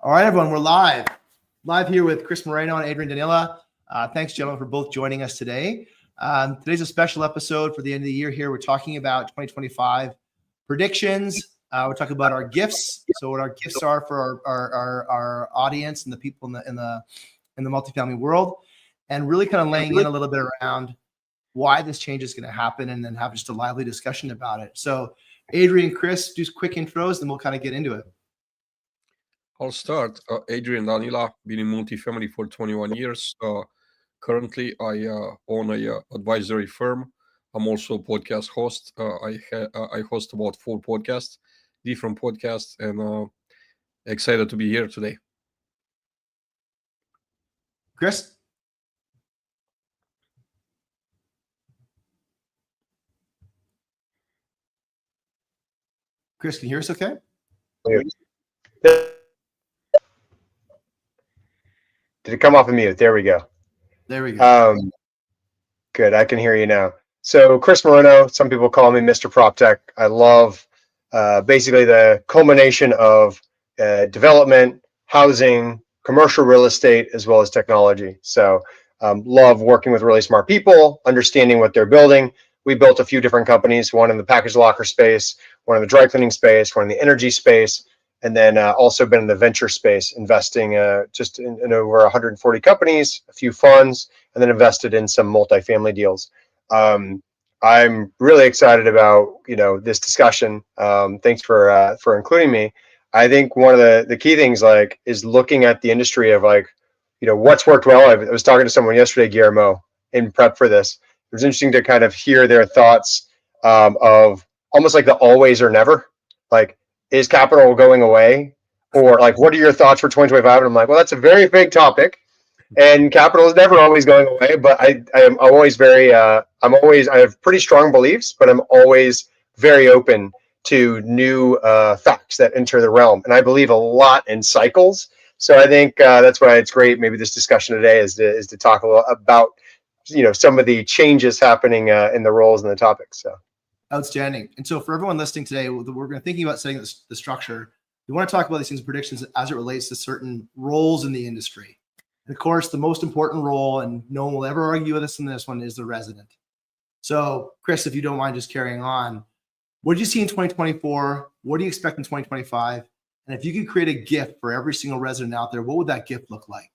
All right, everyone, we're live here with Chris Moreno and Adrian Danila. Thanks, gentlemen, for both joining us today. Today's a special episode for the end of the year here. We're talking about 2025 predictions. We're talking about our gifts. So what our gifts are for our audience and the people in the multifamily world, and really kind of laying in a little bit around why this change is going to happen, and then have just a lively discussion about it. So Adrian, Chris, do quick intros, then we'll kind of get into it. I'll start. Adrian Danila, been in multifamily for 21 years. Currently, I own a advisory firm. I'm also a podcast host. I host about 4 podcasts, different podcasts, and excited to be here today. Chris? Chris, can you hear us okay? Did it come off of mute? There we go. There we go. Good. I can hear you now. So Chris Moreno, some people call me Mr. PropTech. I love basically the culmination of development, housing, commercial real estate, as well as technology. So love working with really smart people, understanding what they're building. We built a few different companies, one in the package locker space, one in the dry cleaning space, one in the energy space, and then also been in the venture space, investing just in over 140 companies, a few funds, and then invested in some multifamily deals. I'm really excited about this discussion. Thanks for including me. I think one of the key things is looking at the industry of what's worked well. I was talking to someone yesterday, Guillermo, in prep for this. It was interesting to kind of hear their thoughts of almost like the always or never. Is capital going away? Or what are your thoughts for 2025? And I'm like, well, that's a very big topic. And capital is never always going away, but I have pretty strong beliefs, but I'm always very open to new facts that enter the realm. And I believe a lot in cycles. So I think that's why it's great. Maybe this discussion today is to talk a little about some of the changes happening in the roles and the topics. So. Outstanding. And so for everyone listening today, we're going to thinking about setting the structure. We want to talk about these things, predictions as it relates to certain roles in the industry. And of course, the most important role, and no one will ever argue with us in this one, is the resident. So Chris, if you don't mind just carrying on, what did you see in 2024? What do you expect in 2025? And if you could create a gift for every single resident out there, what would that gift look like?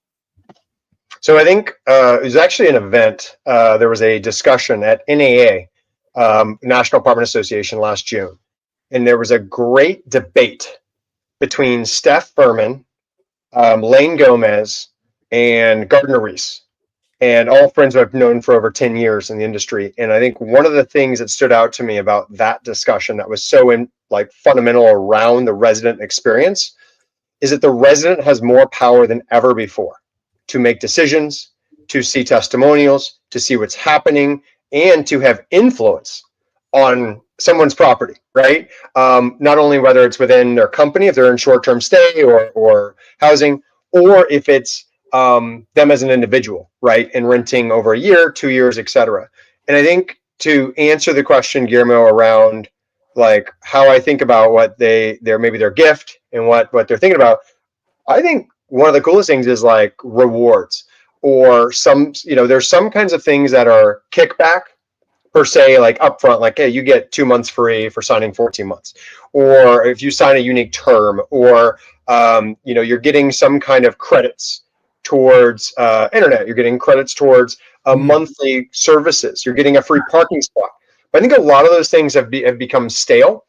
So I think it was actually an event. There was a discussion at NAA, National Apartment Association, last June. And there was a great debate between Steph Furman, Lane Gomez, and Gardner Reese, and all friends who I've known for over 10 years in the industry. And I think one of the things that stood out to me about that discussion that was so fundamental around the resident experience is that the resident has more power than ever before to make decisions, to see testimonials, to see what's happening, and to have influence on someone's property, right? Not only whether it's within their company, if they're in short-term stay or housing, or if it's them as an individual, right? And renting over a year, 2 years, et cetera. And I think to answer the question, Guillermo, around how I think about what maybe their gift and what they're thinking about, I think one of the coolest things is rewards, or there's some kinds of things that are kickback per se, upfront, hey, you get 2 months free for signing 14 months, or if you sign a unique term, or you're getting some kind of credits towards internet, you're getting credits towards monthly services, you're getting a free parking spot. But I think a lot of those things have become stale.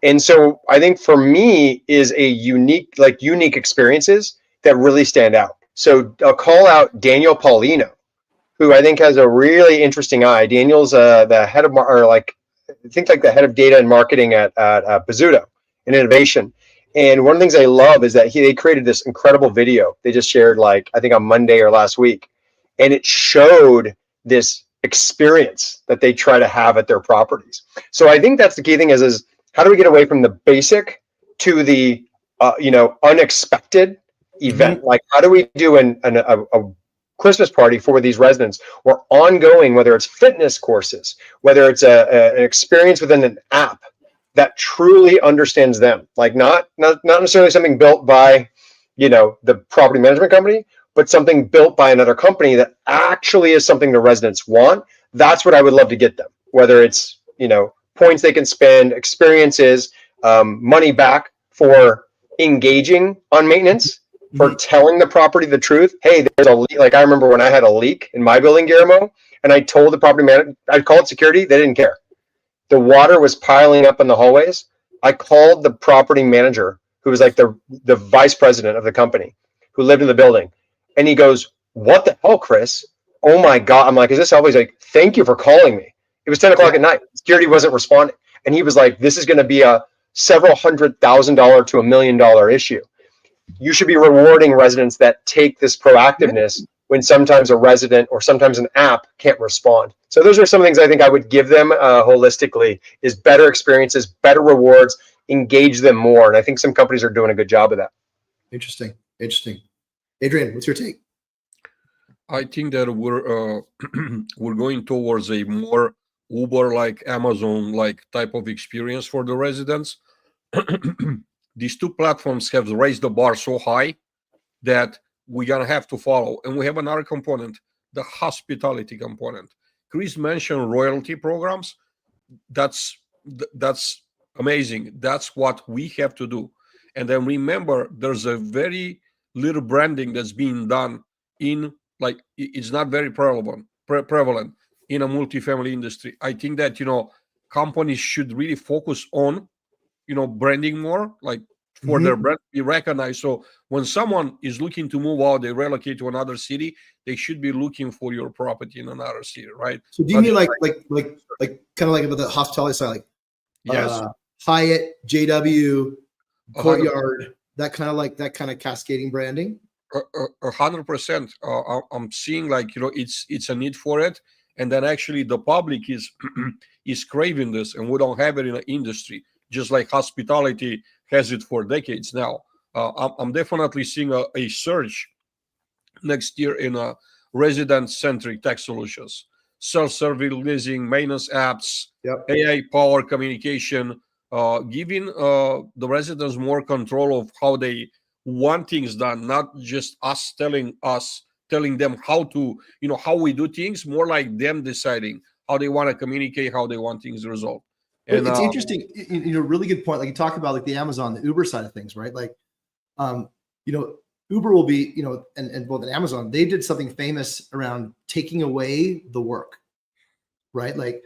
And so I think for me is a unique experiences that really stand out. So I'll call out Daniel Paulino, who I think has a really interesting eye. Daniel's the head of the head of data and marketing at Pizzuto in innovation. And one of the things I love is that they created this incredible video they just shared I think on Monday or last week, and it showed this experience that they try to have at their properties. So I think that's the key thing is how do we get away from the basic to the unexpected event? How do we do a Christmas party for these residents, or ongoing, whether it's fitness courses, whether it's an experience within an app that truly understands them, not necessarily something built by the property management company, but something built by another company that actually is something the residents want. That's what I would love to get them, whether it's, points they can spend, experiences, money back for engaging on maintenance, for telling the property the truth. Hey, there's a leak. Like I remember when I had a leak in my building, Guillermo, and I told the property manager, I called security. They didn't care. The water was piling up in the hallways. I called the property manager, who was like the vice president of the company, who lived in the building. And he goes, "What the hell, Chris? Oh my God." I'm like, "Is this help?" He's like, "Thank you for calling me." It was 10 o'clock at night. Security wasn't responding. And he was like, "This is going to be a several $100,000 to $1 million issue. You should be rewarding residents that take this proactiveness when sometimes a resident or sometimes an app can't respond." So those are some things I think I would give them holistically, is better experiences, better rewards, engage them more. And I think some companies are doing a good job of that. Interesting. Adrian, what's your take? I think that we're we're going towards a more Uber-like, Amazon-like type of experience for the residents. These two platforms have raised the bar so high that we're gonna have to follow. And we have another component, the hospitality component. Chris mentioned royalty programs. That's amazing. That's what we have to do. And then remember, there's a very little branding that's being done in, like, it's not very prevalent in a multifamily industry. I think that companies should really focus on branding more, like for their brand to be recognized. So when someone is looking to move out, they relocate to another city, they should be looking for your property in another city, right? So do you mean like kind of like about the hospitality side, like yes, Hyatt, JW, Courtyard, that kind of cascading branding? 100%. I'm seeing like it's a need for it, and then actually the public is is craving this, and we don't have it in the industry. Just like hospitality has it for decades now. I'm definitely seeing a surge next year in resident-centric tech solutions, self-service leasing, maintenance apps, AI-powered communication, giving the residents more control of how they want things done, not just us telling them how to, how we do things, more like them deciding how they want to communicate, how they want things resolved. And it's interesting, really good point. Like you talk about like the Amazon, the Uber side of things, right? Like, Uber will be, and both in Amazon, they did something famous around taking away the work, right? Like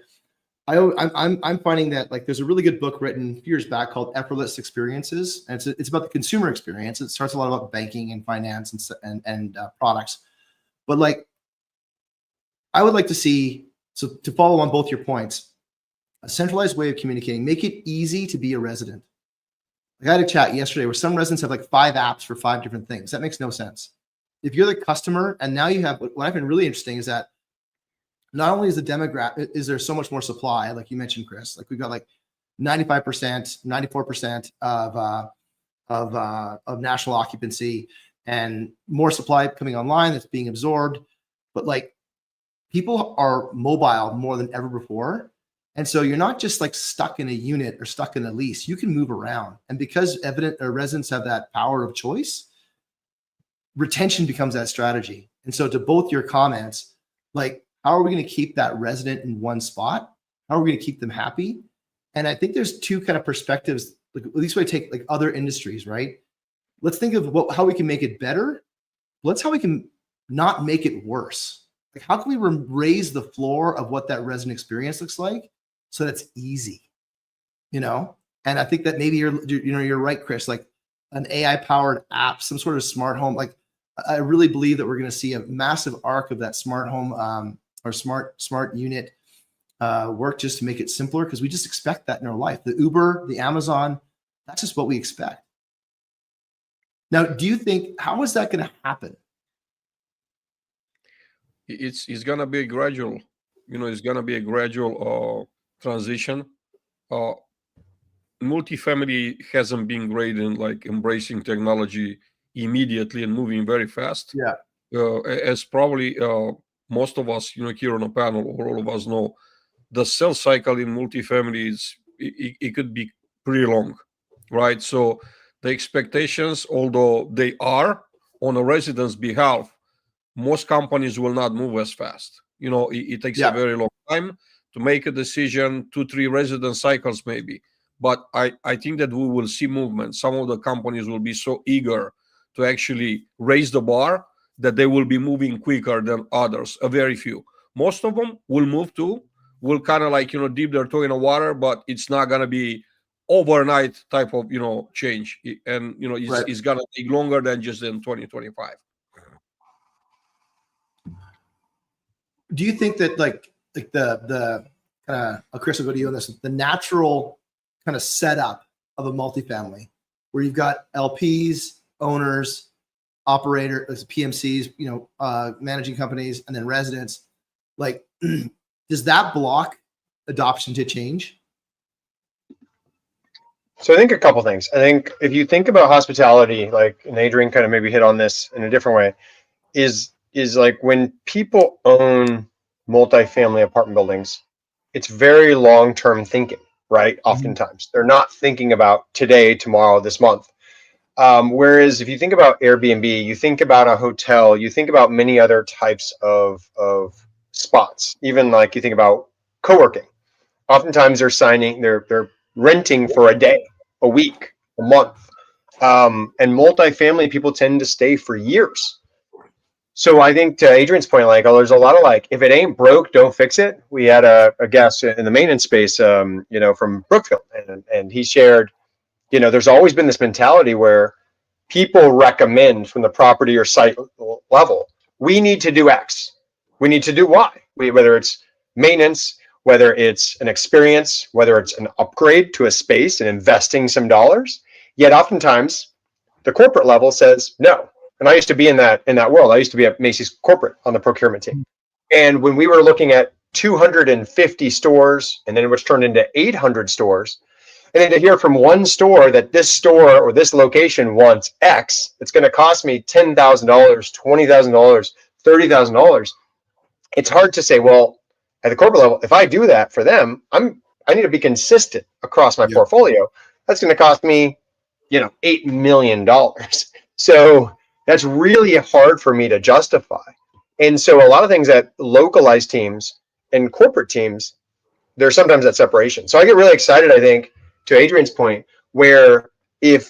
I'm finding that like there's a really good book written a few years back called Effortless Experiences, and it's about the consumer experience. It starts a lot about banking and finance and products, but like I would like to see, so to follow on both your points, a centralized way of communicating, make it easy to be a resident. Like I had a chat yesterday where some residents have like 5 apps for 5 different things. That makes no sense. If you're the customer, and now you have, what I've been really interesting is that not only is the demographic, is there so much more supply, like you mentioned, Chris, like we've got like 95%, 94% of national occupancy and more supply coming online that's being absorbed. But like people are mobile more than ever before. And so you're not just like stuck in a unit or stuck in a lease, you can move around. And because residents have that power of choice, retention becomes that strategy. And so to both your comments, like, how are we going to keep that resident in one spot? How are we going to keep them happy? And I think there's two kind of perspectives, like at least when I take like other industries, right? Let's think of how we can make it better. Let's how we can not make it worse. Like how can we raise the floor of what that resident experience looks like so that's easy, And I think that maybe you're right, Chris, like an AI powered app, some sort of smart home. Like I really believe that we're going to see a massive arc of that smart home or smart unit work just to make it simpler, because we just expect that in our life. The Uber, the Amazon, that's just what we expect. Now, do you think, how is that going to happen? It's going to be gradual. It's going to be a gradual transition. Multifamily hasn't been great in like embracing technology immediately and moving very fast. As probably most of us, here on a panel, or all of us know, the sales cycle in multifamily it could be pretty long, right? So the expectations, although they are on a resident's behalf, most companies will not move as fast. It takes a very long time to make a decision, 2-3 resident cycles maybe. But I think that we will see movement. Some of the companies will be so eager to actually raise the bar that they will be moving quicker than others, a very few. Most of them will kind of like, dip their toe in the water, but it's not going to be overnight type of, change. And, it's going to take longer than just in 2025. Do you think that like the Chris, will go to you on this, the natural kind of setup of a multifamily where you've got LPs, owners, operators, PMCs, managing companies, and then residents, like, does that block adoption to change? So I think a couple things. I think if you think about hospitality, like, and Adrian kind of maybe hit on this in a different way, is like when people own multifamily apartment buildings, it's very long-term thinking, right? Oftentimes they're not thinking about today, tomorrow, this month. Whereas if you think about Airbnb, you think about a hotel, you think about many other types of spots, even like you think about co-working. Oftentimes they're renting for a day, a week, a month. And multifamily people tend to stay for years. So I think to Adrian's point, like, there's a lot of like, if it ain't broke, don't fix it. We had a guest in the maintenance space, from Brookfield, and he shared, there's always been this mentality where people recommend from the property or site level, we need to do X, we need to do Y, whether it's maintenance, whether it's an experience, whether it's an upgrade to a space and investing some dollars. Yet oftentimes the corporate level says no. And I used to be in that world. I used to be at Macy's corporate on the procurement team. And when we were looking at 250 stores, and then it was turned into 800 stores, and then to hear from one store that this store or this location wants X, it's going to cost me $10,000, $20,000, $30,000. It's hard to say, well, at the corporate level, if I do that for them, I need to be consistent across my portfolio. That's going to cost me, $8 million. So that's really hard for me to justify. And so a lot of things at localized teams and corporate teams, there's sometimes that separation. So I get really excited, I think, to Adrian's point, where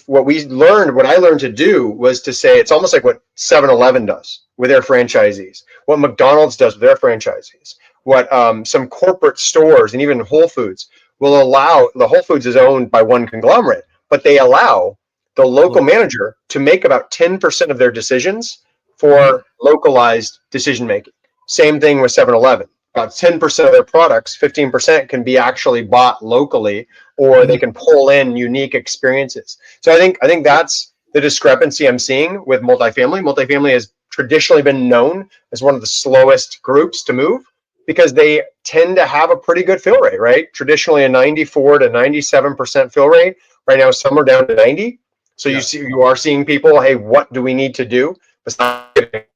what I learned to do was to say, it's almost like what 7-Eleven does with their franchisees, what McDonald's does with their franchisees, what some corporate stores and even Whole Foods will allow. The Whole Foods is owned by one conglomerate, but they allow the local manager to make about 10% of their decisions for localized decision making. Same thing with 7-Eleven. About 10% of their products, 15% can be actually bought locally, or they can pull in unique experiences. So I think that's the discrepancy I'm seeing with multifamily. Multifamily has traditionally been known as one of the slowest groups to move because they tend to have a pretty good fill rate, right? Traditionally a 94 to 97% fill rate. Right now, some are down to 90. So you are seeing people, hey, what do we need to do? That's not good.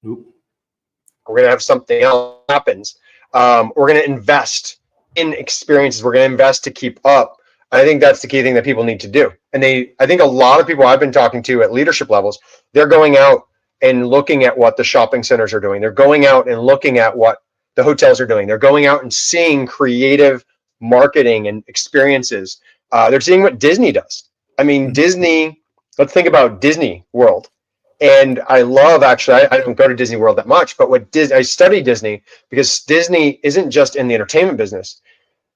We're going to have something else happens. We're going to invest in experiences. We're going to invest to keep up. I think that's the key thing that people need to do. And I think a lot of people I've been talking to at leadership levels, they're going out and looking at what the shopping centers are doing. They're going out and looking at what the hotels are doing. They're going out and seeing creative marketing and experiences. They're seeing what Disney does. I mean, Disney, let's think about Disney World. And I love, actually, I don't go to Disney World that much, but I study Disney because Disney isn't just in the entertainment business.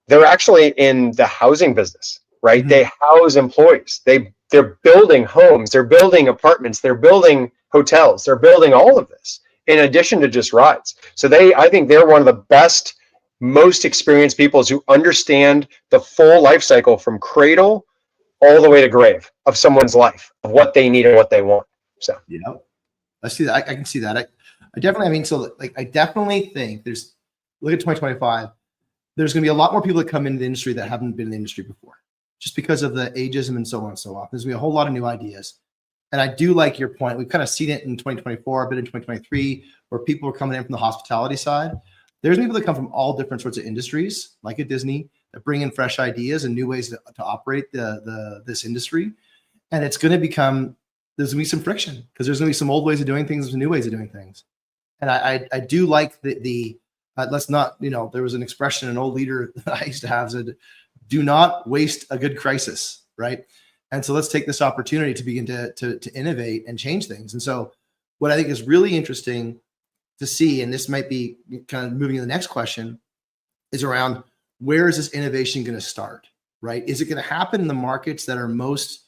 They're actually in the housing business, right? They house employees. They're building homes. They're building apartments. They're building hotels. They're building all of this in addition to just rides. So I think they're one of the best, most experienced people who understand the full life cycle from cradle all the way to grave of someone's life, of what they need and what they want. So I see that. I can see that. I definitely. So I definitely think look at 2025. There's going to be a lot more people that come into the industry that haven't been in the industry before, just because of the ageism and so on and so on. There's going to be a whole lot of new ideas. And I do like your point. We've kind of seen it in 2024, a bit in 2023, where people are coming in from the hospitality side. There's people that come from all different sorts of industries, like at Disney, that bring in fresh ideas and new ways to operate this industry. And it's going to become, there's going to be some friction because there's going to be some old ways of doing things and some new ways of doing things. And I do like let's not, there was an expression, an old leader that I used to have said, do not waste a good crisis, right? And so let's take this opportunity to begin to innovate and change things. And so what I think is really interesting to see, and this might be kind of moving to the next question, is around where is this innovation going to start, right? Is it going to happen in the markets that are most,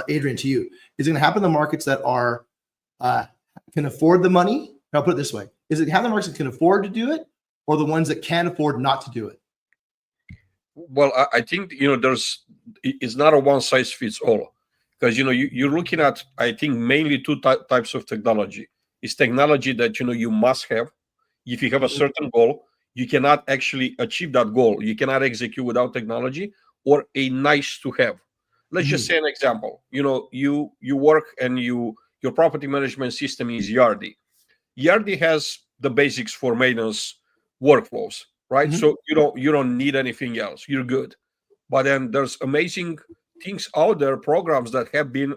Adrian, to you, is it going to happen in the markets that are can afford the money? I'll put it this way. Is it how the markets that can afford to do it or the ones that can't afford not to do it? Well, I think, it's not a one size fits all, because, you're looking at, I think, mainly two types of technology. It's technology that, you must have. If you have a certain goal, you cannot actually achieve that goal. You cannot execute without technology, or a nice to have. Let's just say an example. You work and your property management system is Yardi. Yardi has the basics for maintenance workflows, right? So you don't need anything else. You're good. But then there's amazing things out there, programs that have been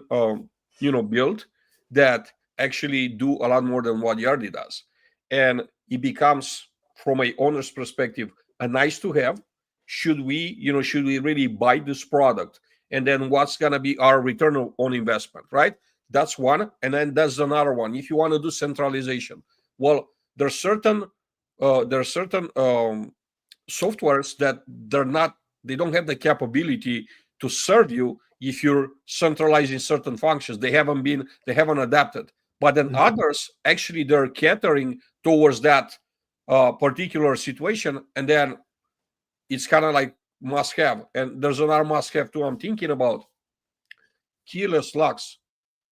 built that actually do a lot more than what Yardi does. And it becomes, from a owner's perspective, a nice to have. Should we really buy this product? And then what's gonna be our return on investment, right? That's one. And then there's another one. If you want to do centralization, well, there's certain softwares that they don't have the capability to serve you if you're centralizing certain functions. They haven't adapted. But then others, actually, they're catering towards that particular situation, and then it's kind of like must have. And there's another must have too I'm thinking about: keyless locks.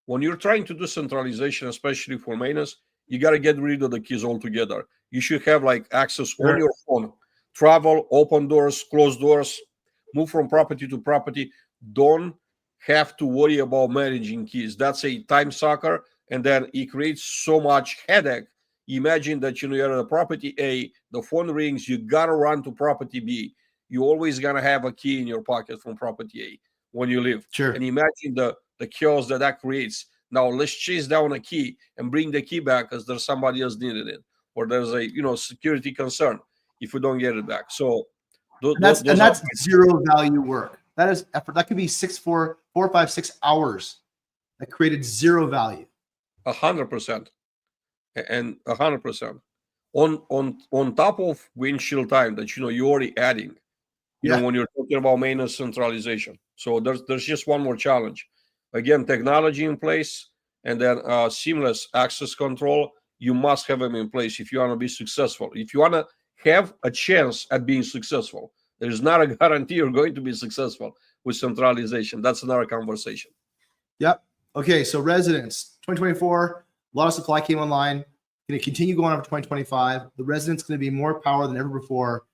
When you're trying to do centralization, especially for maintenance, you got to get rid of the keys altogether. You should have access on your phone, travel, open doors, close doors, move from property to property. Don't have to worry about managing keys. That's a time sucker, and then it creates so much headache. Imagine that you're at a property A, the phone rings, you gotta run to property B. You always gonna have a key in your pocket from property A when you leave. Sure. And imagine the chaos that creates. Now let's chase down a key and bring the key back because there's somebody else needed it, or there's a security concern if we don't get it back. So that's zero value work. That is effort. That could be 4, 5, 6 hours that created zero value. 100%, and 100% on top of windshield time that you're already adding. When you're talking about maintenance centralization. So there's just one more challenge. Again, technology in place, and then seamless access control. You must have them in place if you want to be successful. If you want to have a chance at being successful, there's not a guarantee you're going to be successful with centralization. That's another conversation. Yep. Okay. So residents, 2024, a lot of supply came online. Going to continue going on for 2025. The residents going to be more power than ever before.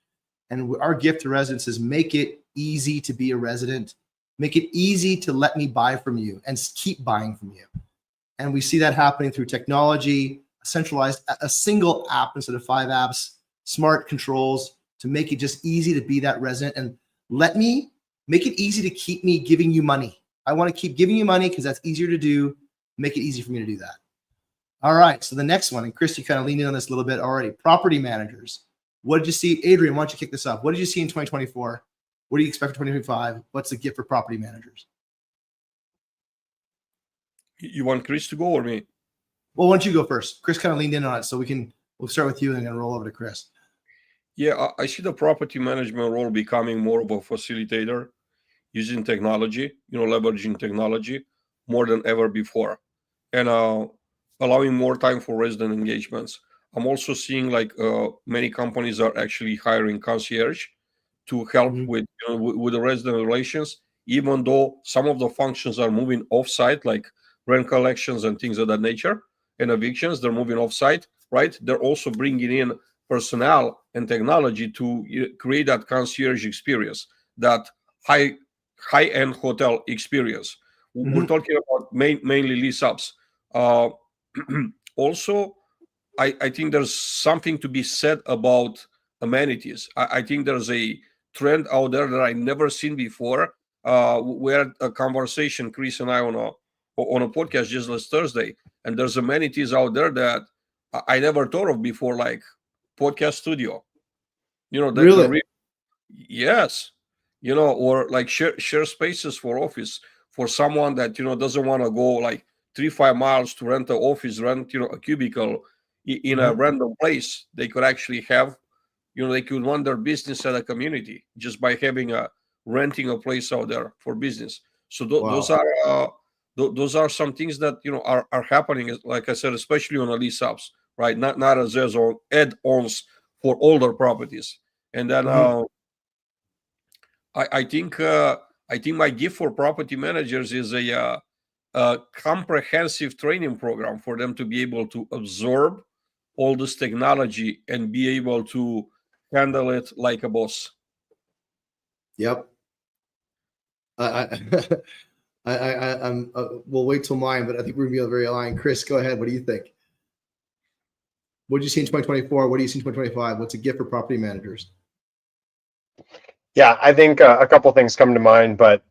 And our gift to residents is make it easy to be a resident. Make it easy to let me buy from you and keep buying from you. And we see that happening through technology, a single app instead of 5 apps, smart controls to make it just easy to be that resident, and let me make it easy to keep me giving you money. I want to keep giving you money because that's easier to do. Make it easy for me to do that. All right. So the next one, and Chris, you kind of leaned in on this a little bit already. Property managers. What did you see? Adrian, why don't you kick this off? What did you see in 2024? What do you expect for 2025? What's the gift for property managers? You want Chris to go or me? Well, why don't you go first? Chris kind of leaned in on it, so we'll start with you and then roll over to Chris. Yeah, I see the property management role becoming more of a facilitator, using technology, leveraging technology more than ever before, and allowing more time for resident engagements. I'm also seeing many companies are actually hiring concierge to help with the resident relations, even though some of the functions are moving offsite, like rent collections and things of that nature, and evictions, they're moving offsite, right? They're also bringing in personnel and technology to create that concierge experience, that high-end hotel experience. We're talking about mainly lease ups. Also, I think there's something to be said about amenities. I think there's a trend out there that I never seen before. We had a conversation, Chris and I, on a podcast just last Thursday, and there's amenities out there that I never thought of before, like podcast studio. You know, Really? yes, you know, or like share spaces for office for someone that doesn't want to go like 3-5 miles to rent an office, rent a cubicle in a Mhm. random place. They could actually have, they could run their business at a community just by having a renting a place out there for business. So those Wow. are those are some things that are happening. Like I said, especially on the lease ups, right? Not as add-ons for older properties. And then Mhm. I think my gift for property managers is a comprehensive training program for them to be able to absorb all this technology and be able to handle it like a boss. Yep. I, I'm. We'll wait till mine, but I think we're gonna be very aligned. Chris, go ahead. What do you think? What did you see in 2024? What do you see in 2025? What's a gift for property managers? Yeah, I think a couple things come to mind, but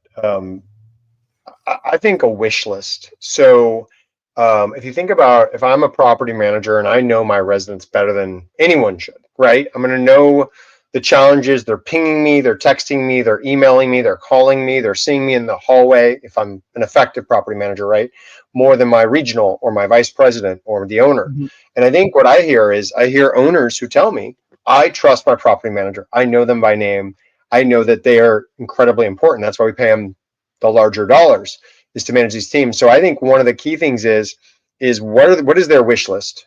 I think a wish list. So if you think about, if I'm a property manager and I know my residents better than anyone should, right? I'm going to know the challenges. They're pinging me, they're texting me, they're emailing me, they're calling me, they're seeing me in the hallway. If I'm an effective property manager, right? More than my regional or my vice president or the owner. Mhm. And I think what I hear owners who tell me, I trust my property manager. I know them by name. I know that they are incredibly important. That's why we pay them the larger dollars, is to manage these teams. So I think one of the key things is what is their wish list?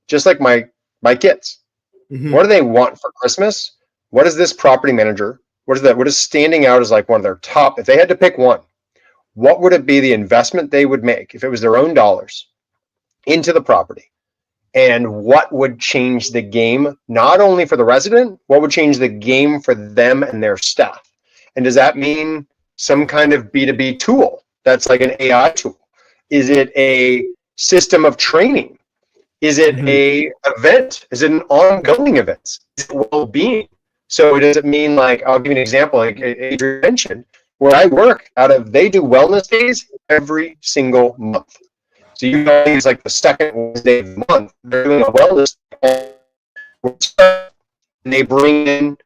Just like my kids, what do Mhm. they want for Christmas? What is this property manager? What is standing out as like one of their top? If they had to pick one, what would it be the investment they would make if it was their own dollars into the property? And what would change the game, not only for the resident, what would change the game for them and their staff? And does that mean some kind of B2B tool that's like an AI tool? Is it a system of training? Is it Mhm. a event? Is it an ongoing event? Is it well-being? So does it mean, like, I'll give you an example, like Adrian mentioned, where I work they do wellness days every single month. So you know, it's like the second Wednesday of the month. They're doing a wellness, and they bring in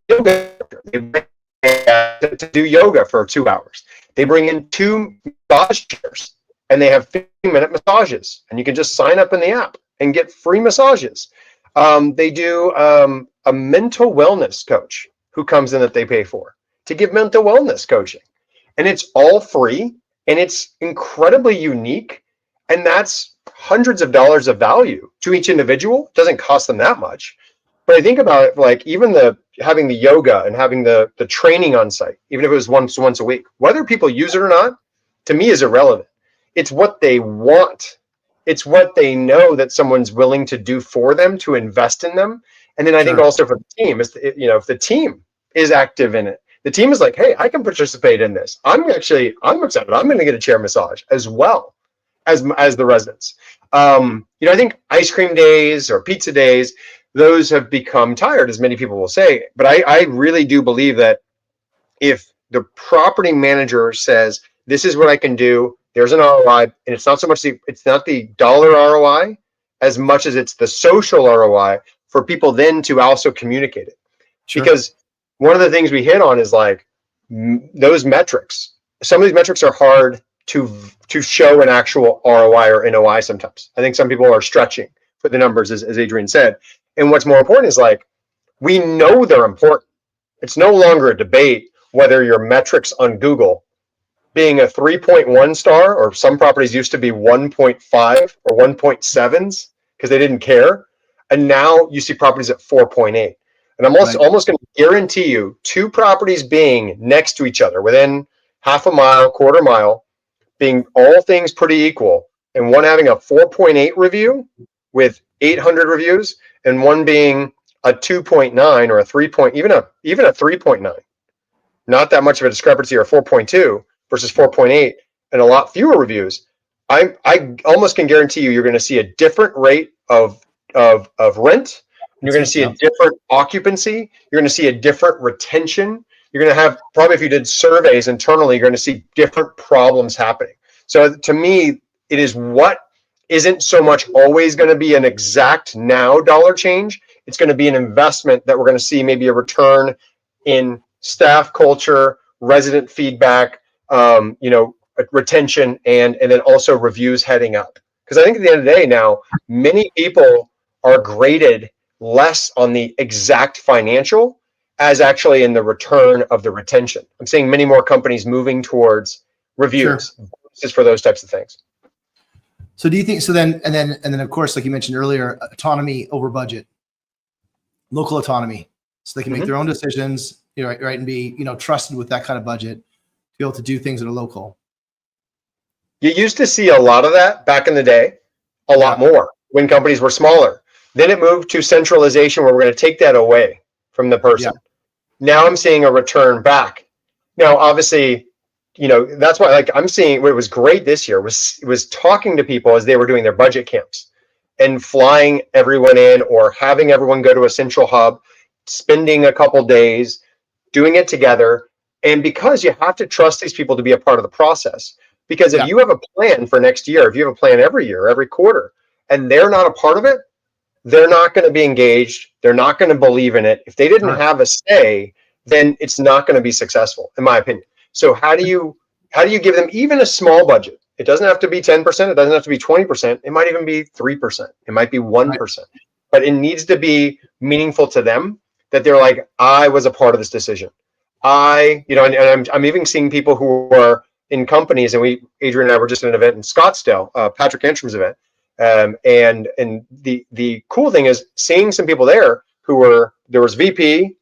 yoga. They bring to do yoga for 2 hours. They bring in 2 massage chairs, and they have 15-minute massages, and you can just sign up in the app and get free massages. They do a mental wellness coach who comes in that they pay for to give mental wellness coaching, and it's all free. And it's incredibly unique, and that's hundreds of dollars of value to each individual. It doesn't cost them that much. But I think about it, like even having the yoga and having the training on site, even if it was once a week, whether people use it or not, to me is irrelevant. It's what they want. It's what they know that someone's willing to do for them, to invest in them. And then I think Sure. also for the team, if the team is active in it, the team is like, hey, I can participate in this. I'm excited. I'm going to get a chair massage as well as the residents. I think ice cream days or pizza days, those have become tired, as many people will say. But I really do believe that if the property manager says, this is what I can do, there's an ROI, and it's not so much it's not the dollar ROI as much as it's the social ROI for people then to also communicate it. Sure. Because one of the things we hit on is like those metrics. Some of these metrics are hard to show an actual ROI or NOI sometimes. I think some people are stretching for the numbers, as Adrian said. And what's more important is like, we know they're important. It's no longer a debate whether your metrics on Google being a 3.1 star, or some properties used to be 1.5 or 1.7s because they didn't care. And now you see properties at 4.8. And I'm Right. almost going to guarantee you 2 properties being next to each other within half a mile, quarter mile, being all things pretty equal, and one having a 4.8 review with 800 reviews, and one being a 2.9 or a 3. Even a 3.9. Not that much of a discrepancy, or 4.2 versus 4.8, and a lot fewer reviews. I almost can guarantee you're going to see a different rate of rent. You're going to see a different occupancy. You're going to see a different retention. You're going to have, probably if you did surveys internally, you're going to see different problems happening. So to me, it is what isn't so much always going to be an exact now dollar change. It's going to be an investment that we're going to see maybe a return in staff culture, resident feedback, retention, and then also reviews heading up. Because I think at the end of the day now, many people are graded less on the exact financial as actually in the return of the retention. I'm seeing many more companies moving towards reviews just for those types of things. So do you think, so then, and then of course, like you mentioned earlier, autonomy over budget, local autonomy, so they can make their own decisions, right, and be, trusted with that kind of budget to be able to do things that are local. You used to see a lot of that back in the day, a lot more when companies were smaller. Then it moved to centralization where we're going to take that away from the person. Now I'm seeing a return back. Now, obviously, that's why, like, I'm seeing what was great this year was talking to people as they were doing their budget camps and flying everyone in or having everyone go to a central hub, spending a couple days, doing it together. And because you have to trust these people to be a part of the process, because if you have a plan for next year, if you have a plan every year, every quarter, and they're not a part of it, they're not going to be engaged. They're not going to believe in it. If they didn't have a say, then it's not going to be successful, in my opinion. So how do you give them even a small budget? It doesn't have to be 10%. It doesn't have to be 20%. It might even be 3%. It might be 1%. But it needs to be meaningful to them that they're like, I was a part of this decision. I'm even seeing people who are in companies, and Adrian and I were just at an event in Scottsdale, Patrick Entrum's event. And the cool thing is seeing some people there there was VP,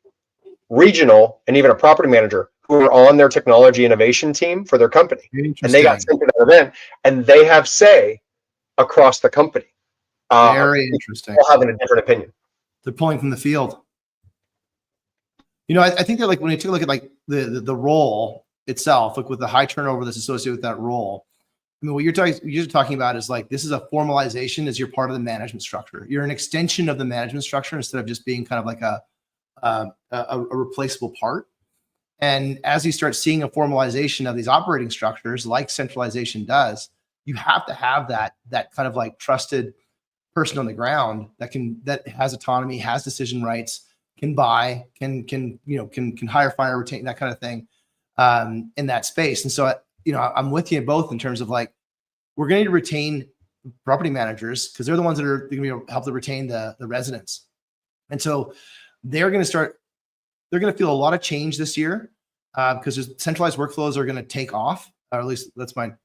regional, and even a property manager who were on their technology innovation team for their company. And they got sent to that event, and they have say across the company. Very interesting. All having a different opinion. They're pulling from the field. I think that, like, when you take a look at like the role itself, like with the high turnover that's associated with that role, I mean, what you're talking about is like, this is a formalization as you're part of the management structure. You're an extension of the management structure instead of just being kind of like a replaceable part. And as you start seeing a formalization of these operating structures, like centralization does, you have to have that kind of like trusted person on the ground that has autonomy, has decision rights, can buy, can hire, fire, retain, that kind of thing, in that space. And so, I'm with you both in terms of like, we're going to retain property managers because they're the ones that are going to help to retain the residents. And so they're going to feel a lot of change this year because centralized workflows are going to take off, or at least that's I'm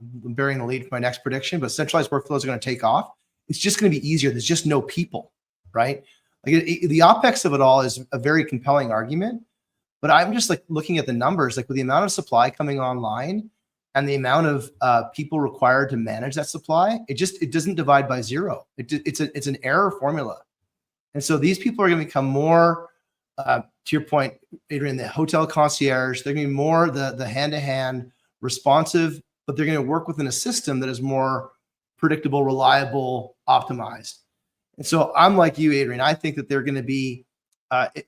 burying the lead for my next prediction, but centralized workflows are going to take off. It's just going to be easier. There's just no people, right? Like the OpEx of it all is a very compelling argument, but I'm just like looking at the numbers, like with the amount of supply coming online and the amount of people required to manage that supply, it doesn't divide by zero. It's an error formula. And so these people are going to become more, to your point, Adrian, the hotel concierge. They're going to be more the hand-to-hand responsive, but they're going to work within a system that is more predictable, reliable, optimized. And so I'm like you, Adrian. I think that they're going to be,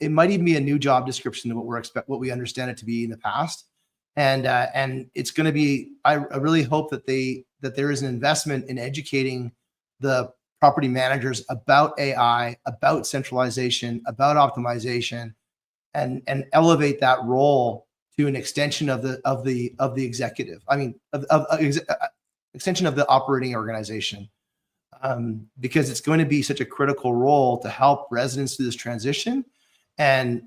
it might even be a new job description of what we understand it to be in the past. And it's going to be, I really hope that there is an investment in educating the property managers about AI, about centralization, about optimization, and elevate that role to an extension of the executive. I mean, extension of the operating organization, because it's going to be such a critical role to help residents through this transition and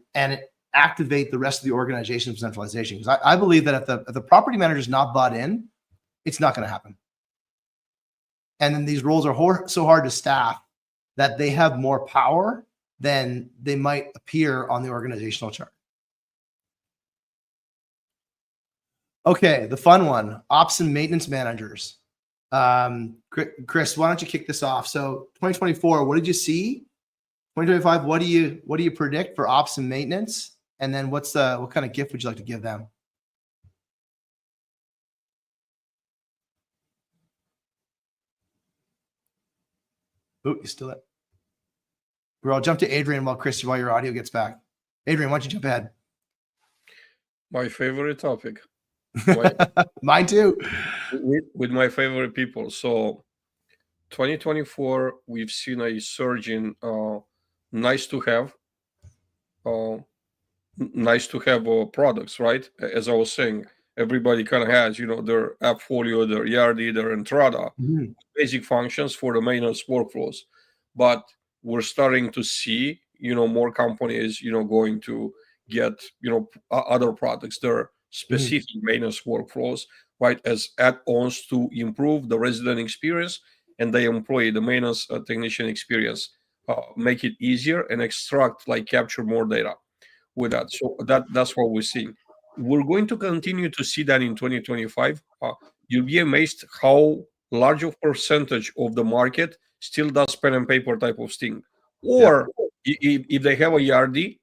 activate the rest of the organization for centralization. Because I believe that if the property manager is not bought in, it's not going to happen. And then these roles are so hard to staff that they have more power than they might appear on the organizational chart. Okay, the fun one, ops and maintenance managers. Chris, why don't you kick this off? So 2024, what did you see? 2025, what do you predict for ops and maintenance? And then what kind of gift would you like to give them? Oh, you still it? Bro, I'll jump to Adrian while your audio gets back. Adrian, why don't you jump ahead? My favorite topic. Mine too. With my favorite people. So 2024, we've seen a surge in nice to have products, right? As I was saying, everybody kind of has, their AppFolio, their Yardi, their Entrada, basic functions for the maintenance workflows. But we're starting to see, more companies, going to get, other products, their specific maintenance workflows, right, as add-ons to improve the resident experience and the employee, the maintenance technician experience, make it easier and capture more data with that. So that's what we're seeing. We're going to continue to see that in 2025. You'll be amazed how large of percentage of the market still does pen and paper type of thing. Or if they have a Yardi,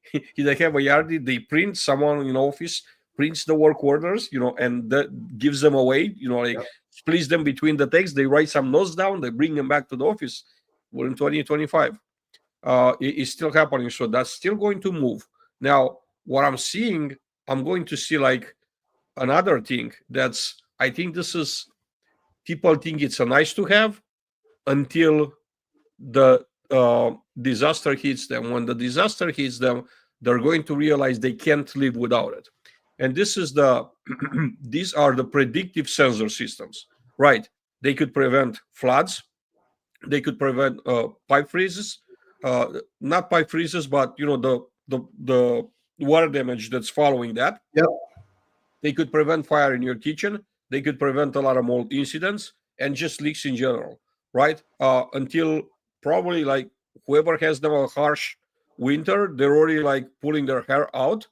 they print, someone in office prints the work orders, and that gives them away, splits them between the text. They write some notes down, they bring them back to the office. We're in 2025. It's still happening. So that's still going to move. Now, what I'm seeing, I'm going to see another thing I think this is, people think it's a nice to have until the disaster hits them. When the disaster hits them, they're going to realize they can't live without it. And this is these are the predictive sensor systems, right? They could prevent floods. They could prevent pipe freezes, not pipe freezes, but the water damage that's following that. Yep. They could prevent fire in your kitchen. They could prevent a lot of mold incidents and just leaks in general, right? Until probably whoever has them a harsh winter, they're already pulling their hair out,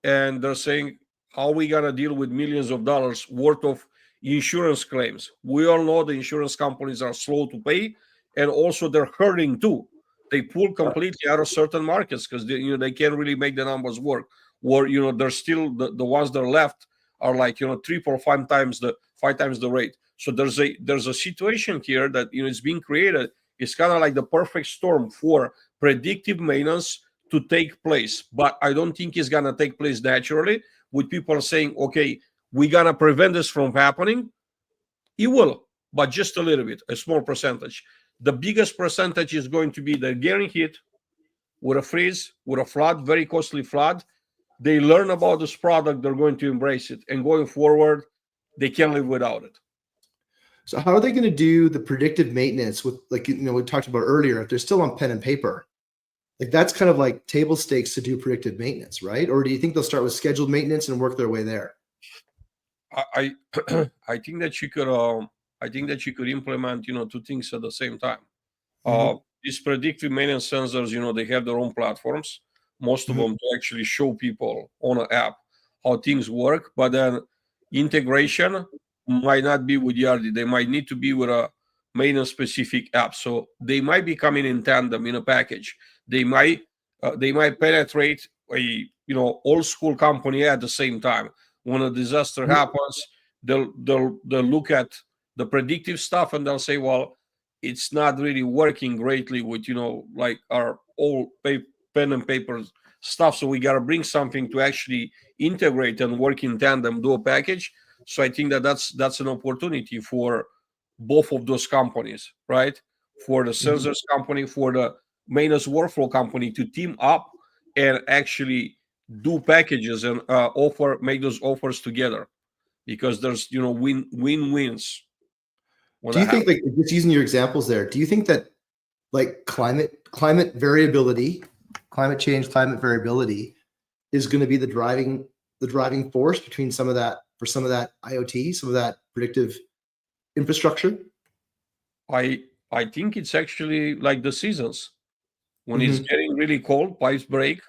and they're saying, how are we gonna deal with millions of dollars worth of insurance claims? We all know the insurance companies are slow to pay, and also they're hurting too. They pull completely out of certain markets because they can't really make the numbers work. Or they're still the ones that are left are 3, 4, 5 times the rate. So there's a situation here that it's being created. It's kind of like the perfect storm for predictive maintenance to take place. But I don't think it's gonna take place naturally with people saying, okay, we're gonna prevent this from happening. It will, but just a little bit, a small percentage. The biggest percentage is going to be they're getting hit with a freeze, with a flood, very costly flood. They learn about this product, they're going to embrace it. And going forward, they can't live without it. So how are they going to do the predictive maintenance with, we talked about earlier, if they're still on pen and paper? That's kind of like table stakes to do predictive maintenance, right? Or do you think they'll start with scheduled maintenance and work their way there? I think that you could implement, 2 things at the same time. These predictive maintenance sensors, they have their own platforms, most of them, to actually show people on an app how things work. But then integration might not be with Yardi. They might need to be with a maintenance specific app. So they might be coming in tandem in a package. They might penetrate a old school company at the same time. When a disaster happens, they'll look at the predictive stuff and they'll say, well, it's not really working greatly with our old pen and paper stuff. So we got to bring something to actually integrate and work in tandem, do a package. So I think that's an opportunity for both of those companies, right? For the sensors company, for the maintenance workflow company to team up and actually do packages and make those offers together, because there's win-wins. Do you think, just using your examples there, do you think that climate variability, climate change, climate variability is going to be the driving force between some of that IoT, some of that predictive infrastructure? I think it's actually like the seasons. When it's getting really cold, pipes break.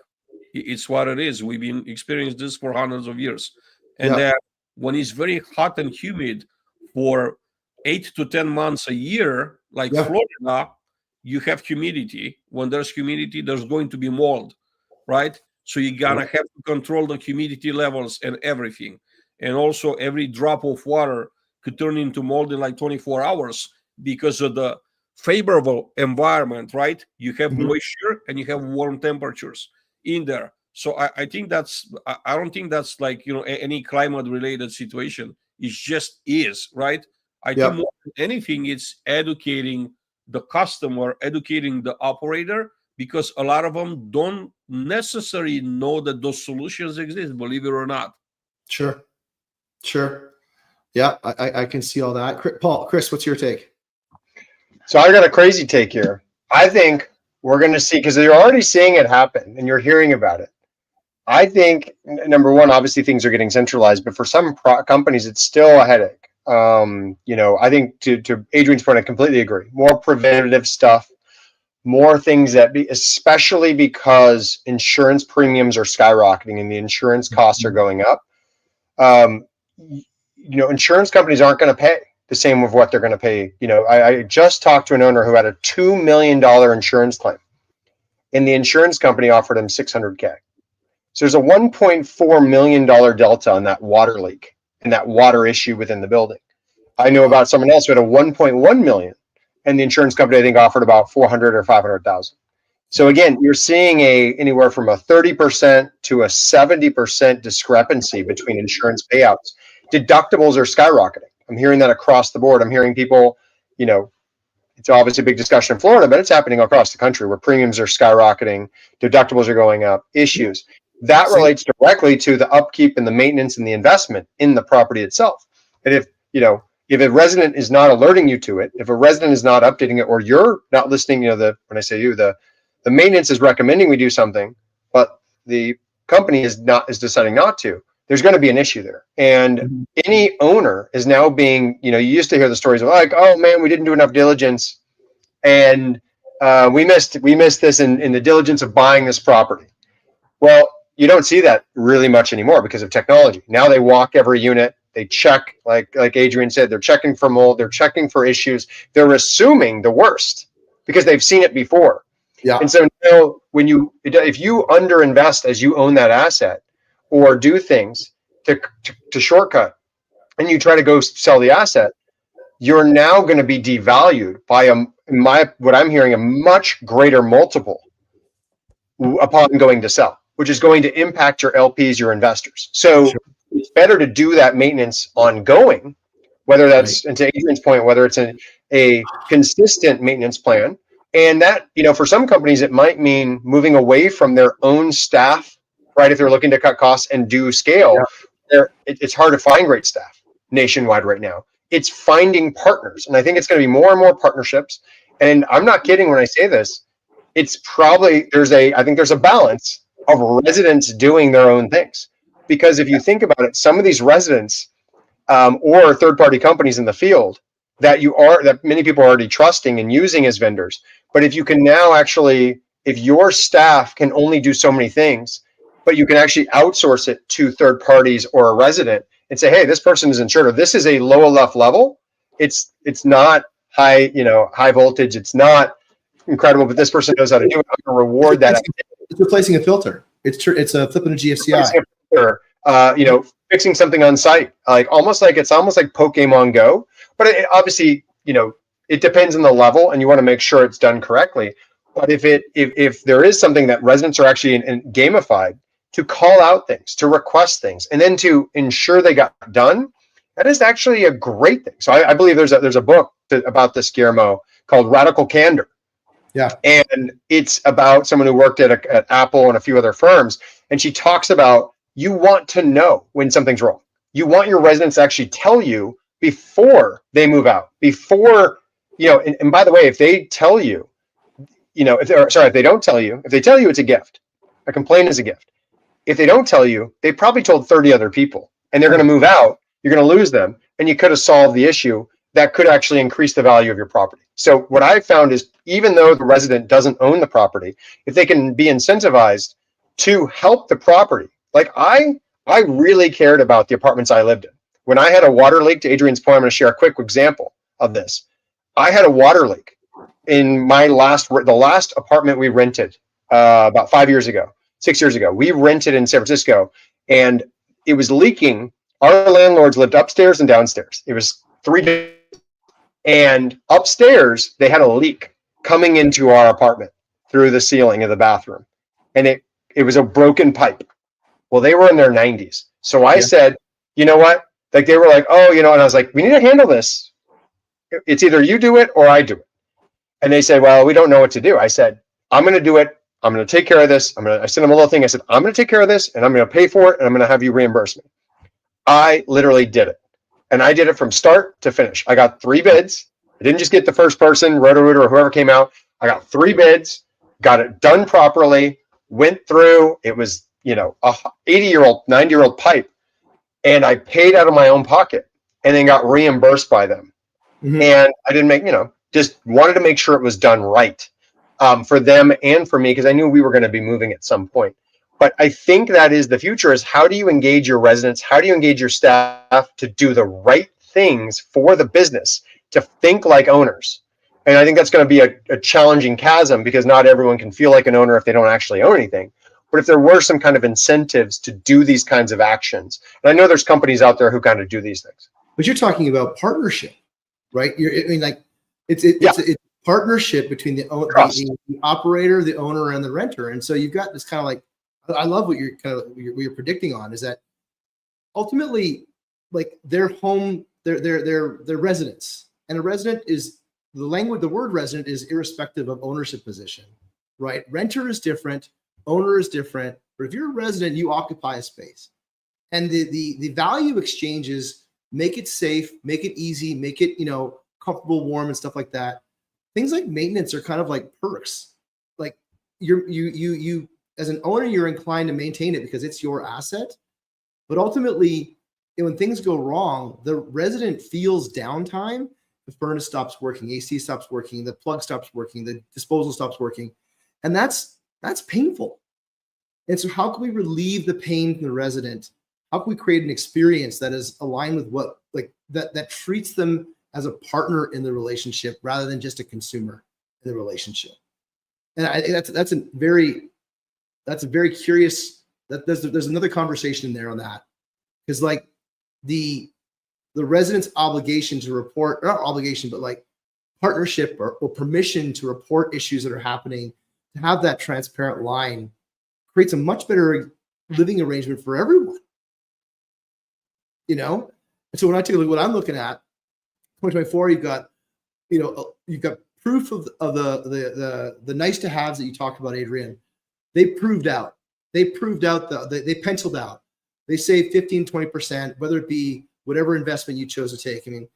It's what it is. We've been experiencing this for hundreds of years. And then when it's very hot and humid for 8 to 10 months a year, Florida, you have humidity. When there's humidity, there's going to be mold, right? So you gotta have to control the humidity levels and everything. And also every drop of water could turn into mold in 24 hours because of the favorable environment, right? You have Mhm. moisture and you have warm temperatures in there. So I think I don't think that's like, any climate related situation. It just is, right? I think Yep. more than anything, it's educating the customer, educating the operator, because a lot of them don't necessarily know that those solutions exist, believe it or not. Sure. Sure. Yeah, I can see all that. Chris, what's your take? So I got a crazy take here. I think we're going to see, because you're already seeing it happen and you're hearing about it. I think number one, obviously things are getting centralized, but for some companies, it's still a headache. I think to Adrian's point, I completely agree. More preventative stuff, more things especially because insurance premiums are skyrocketing and the insurance costs are going up. Insurance companies aren't going to pay the same of what they're going to pay. I just talked to an owner who had a $2 million insurance claim, and the insurance company offered him $600K. So there's a $1.4 million delta on that water leak and that water issue within the building. I know about someone else who had a 1.1 million, and the insurance company I think offered about 400 or 500,000. So again, you're seeing anywhere from a 30% to a 70% discrepancy between insurance payouts. Deductibles are skyrocketing. I'm hearing that across the board. I'm hearing people, it's obviously a big discussion in Florida, but it's happening across the country where premiums are skyrocketing, deductibles are going up, issues. That relates directly to the upkeep and the maintenance and the investment in the property itself. And if a resident is not alerting you to it, if a resident is not updating it, or you're not listening, when I say you, the maintenance is recommending we do something, but the company is deciding not to, there's going to be an issue there. And any owner is now being, you used to hear the stories of like, oh man, we didn't do enough diligence, and we missed this in the diligence of buying this property. Well, you don't see that really much anymore because of technology. Now they walk every unit, they check, like Adrian said, they're checking for mold, they're checking for issues, they're assuming the worst because they've seen it before. Yeah. And so now if you underinvest as you own that asset, or do things to shortcut, and you try to go sell the asset, you're now going to be devalued by what I'm hearing, a much greater multiple upon going to sell, which is going to impact your LPs, your investors. So it's better to do that maintenance ongoing, whether that's, and to Adrian's point, whether it's a consistent maintenance plan. And that, for some companies, it might mean moving away from their own staff, right? If they're looking to cut costs and do scale, it's hard to find great staff nationwide right now. It's finding partners. And I think it's going to be more and more partnerships. And I'm not kidding when I say this. It's probably, I think there's a balance of residents doing their own things. Because if you think about it, some of these residents or third-party companies in the field that many people are already trusting and using as vendors. But if you can now if your staff can only do so many things, but you can actually outsource it to third parties or a resident and say, hey, this person is insured, or this is a low enough level. It's not high voltage. It's not incredible, but this person knows how to do it. I'm going to reward that. It's replacing a filter. It's a flipping a GFCI. Fixing something on site, almost like Pokemon Go. But obviously, it depends on the level, and you want to make sure it's done correctly. But if there is something that residents are actually gamified to call out things, to request things, and then to ensure they got done, that is actually a great thing. So I believe there's a book about this, Guillermo, called Radical Candor. Yeah. And it's about someone who worked at Apple and a few other firms. And she talks about, you want to know when something's wrong. You want your residents to actually tell you before they move out, and by the way, if they tell you, if they don't tell you, if they tell you, it's a gift. A complaint is a gift. If they don't tell you, they probably told 30 other people, and they're going to move out. You're going to lose them, and you could have solved the issue that could actually increase the value of your property. So what I found is, even though the resident doesn't own the property, if they can be incentivized to help the property, like I really cared about the apartments I lived in. When I had a water leak, to Adrian's point, I'm going to share a quick example of this. I had a water leak in the last apartment we rented about 6 years ago. We rented in San Francisco, and it was leaking. Our landlords lived upstairs and downstairs. It was 3 days, And upstairs, they had a leak coming into our apartment through the ceiling of the bathroom. And it was a broken pipe. Well, they were in their 90s. So I said, you know what? Like they were like, oh, and I was like, we need to handle this. It's either you do it or I do it. And they said, well, we don't know what to do. I said, I'm going to do it. I'm going to take care of this. I sent them a little thing. I said, I'm going to take care of this and I'm going to pay for it and I'm going to have you reimburse me. I literally did it. And I did it from start to finish. I got 3 bids. I didn't just get the first person, Roto-Rooter or whoever came out. I got 3 bids, got it done properly, went through. It was, a 80-year-old, 90-year-old pipe. And I paid out of my own pocket and then got reimbursed by them. Mm-hmm. And I didn't make, just wanted to make sure it was done right for them and for me, because I knew we were going to be moving at some point. But I think that is the future, is how do you engage your residents? How do you engage your staff to do the right things for the business, to think like owners? And I think that's going to be a challenging chasm, because not everyone can feel like an owner if they don't actually own anything. But if there were some kind of incentives to do these kinds of actions, and I know there's companies out there who kind of do these things. But you're talking about partnership, right? It's partnership between the operator, the owner, and the renter. And so you've got this kind of like, I love what you're predicting on, is that ultimately, like, their home, their residence, and a resident is the word resident is irrespective of ownership position, right? Renter is different, owner is different, but if you're a resident, you occupy a space, and the value exchanges make it safe, make it easy, make it comfortable, warm, and stuff like that. Things like maintenance are kind of like perks. Like you as an owner, you're inclined to maintain it because it's your asset. But ultimately, when things go wrong, the resident feels downtime. The furnace stops working, AC stops working, the plug stops working, the disposal stops working. And that's painful. And so how can we relieve the pain from the resident? How can we create an experience that is aligned with what, like, that treats them as a partner in the relationship rather than just a consumer in the relationship? And I think that's a very curious, that there's another conversation in there on that, because like the resident's obligation to report, not obligation, but like partnership or permission to report issues that are happening, to have that transparent line creates a much better living arrangement for everyone. And so when I take a look at what I'm looking at, 2024, you've got proof of the nice to haves that you talked about, Adrian. They proved out. They penciled out. They saved 15-20%, whether it be whatever investment you chose to take. I mean,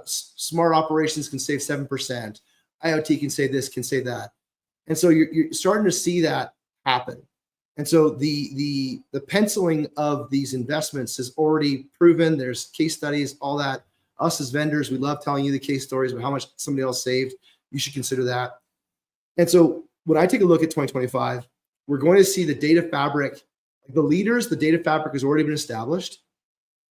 smart operations can save 7%. IoT can save this, can save that. And so you're starting to see that happen. And so the penciling of these investments is already proven. There's case studies, all that. Us as vendors, we love telling you the case stories of how much somebody else saved. You should consider that. And so when I take a look at 2025, we're going to see the data fabric, the leaders, the data fabric has already been established,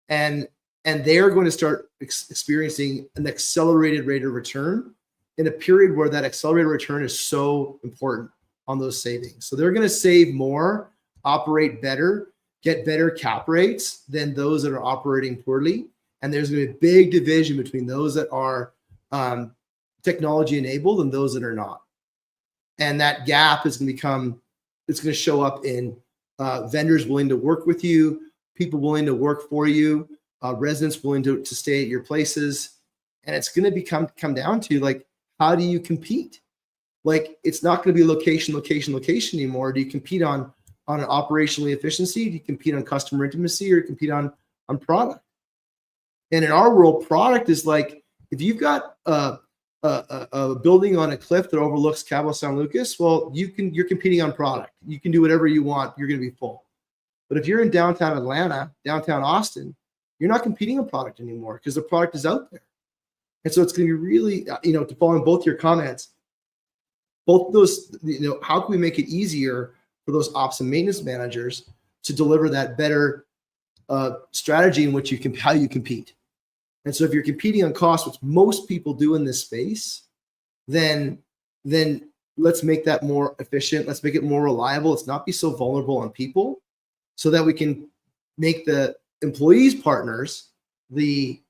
and they are going to start experiencing an accelerated rate of return in a period where that accelerated return is so important on those savings. So they're going to save more, operate better, get better cap rates than those that are operating poorly. And there's going to be a big division between those that are technology enabled and those that are not. And that gap is going to show up in vendors willing to work with you, people willing to work for you, residents willing to stay at your places. And it's going to come down to, like, how do you compete? Like, it's not going to be location anymore. Do you compete on an operational efficiency? Do you compete on customer intimacy, or compete on product? And in our world, product is like, if you've got a building on a cliff that overlooks Cabo San Lucas, well, you're competing on product. You can do whatever you want. You're going to be full. But if you're in downtown Atlanta, downtown Austin, you're not competing on product anymore because the product is out there. And so it's going to be really, to follow on both your comments, both those, how can we make it easier for those ops and maintenance managers to deliver that better strategy in which how you compete? And so if you're competing on cost, which most people do in this space, then let's make that more efficient. Let's make it more reliable. Let's not be so vulnerable on people, so that we can make the employees partners, the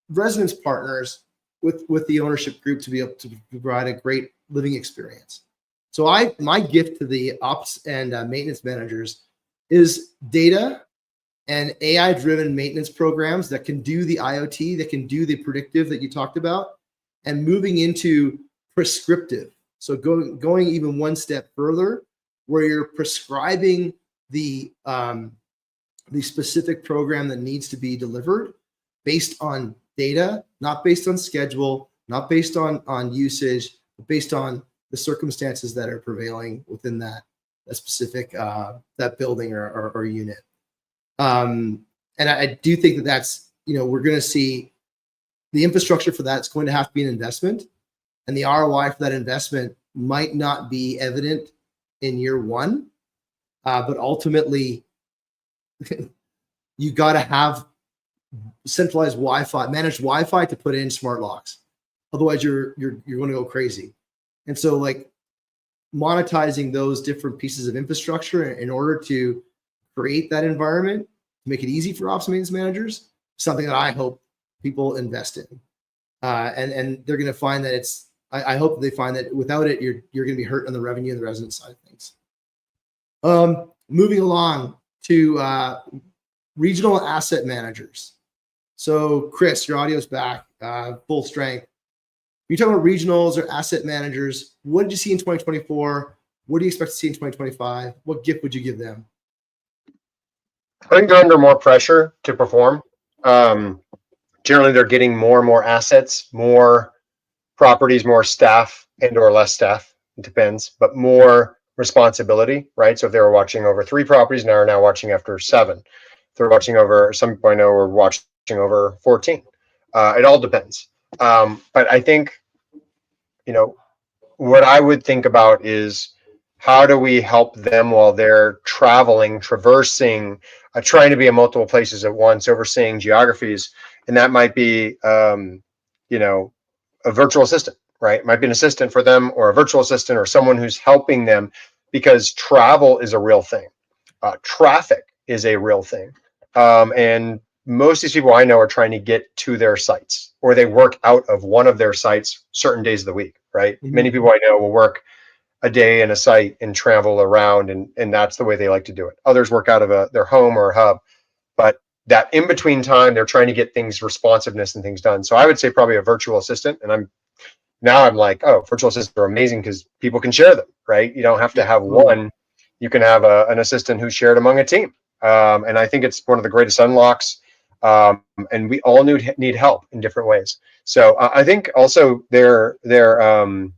residents partners, with the ownership group to be able to provide a great living experience. So my gift to the ops and maintenance managers is data and AI-driven maintenance programs that can do the IoT, that can do the predictive that you talked about, and moving into prescriptive. So going even one step further, where you're prescribing the specific program that needs to be delivered based on data, not based on schedule, not based on usage, but based on the circumstances that are prevailing within that specific that building or unit. And I do think that's, we're going to see the infrastructure for that's going to have to be an investment, and the ROI for that investment might not be evident in year one, but ultimately you got to have centralized Wi-Fi, managed Wi-Fi to put in smart locks. Otherwise, you're going to go crazy. And so, like, monetizing those different pieces of infrastructure in order to create that environment, to make it easy for ops maintenance managers, something that I hope people invest in. And they're going to find that I hope they find that without it, you're going to be hurt on the revenue and the resident side of things. Moving along to regional asset managers. So, Chris, your audio's back, full strength. You're talking about regionals or asset managers. What did you see in 2024? What do you expect to see in 2025? What gift would you give them? I think they're under more pressure to perform. Generally, they're getting more and more assets, more properties, more staff and or less staff. It depends, but more responsibility, right? So if they were watching over 3 properties, now are now watching after 7. If they're watching over, some people I know are watching over 14. It all depends. But I think, what I would think about is how do we help them while they're traveling, traversing, trying to be in multiple places at once, overseeing geographies. And that might be, a virtual assistant, right? It might be an assistant for them, or a virtual assistant, or someone who's helping them, because travel is a real thing. Traffic is a real thing. And most of these people I know are trying to get to their sites, or they work out of one of their sites certain days of the week, right? Mm-hmm. Many people I know will work a day in a site and travel around, and that's the way they like to do it. Others work out of their home or a hub, but that in between time, they're trying to get things, responsiveness and things done. So I would say probably a virtual assistant. And I'm like, oh, virtual assistants are amazing because people can share them, right? You don't have to have one. You can have an assistant who's shared among a team. And I think it's one of the greatest unlocks. And we all need help in different ways. So I think also they're in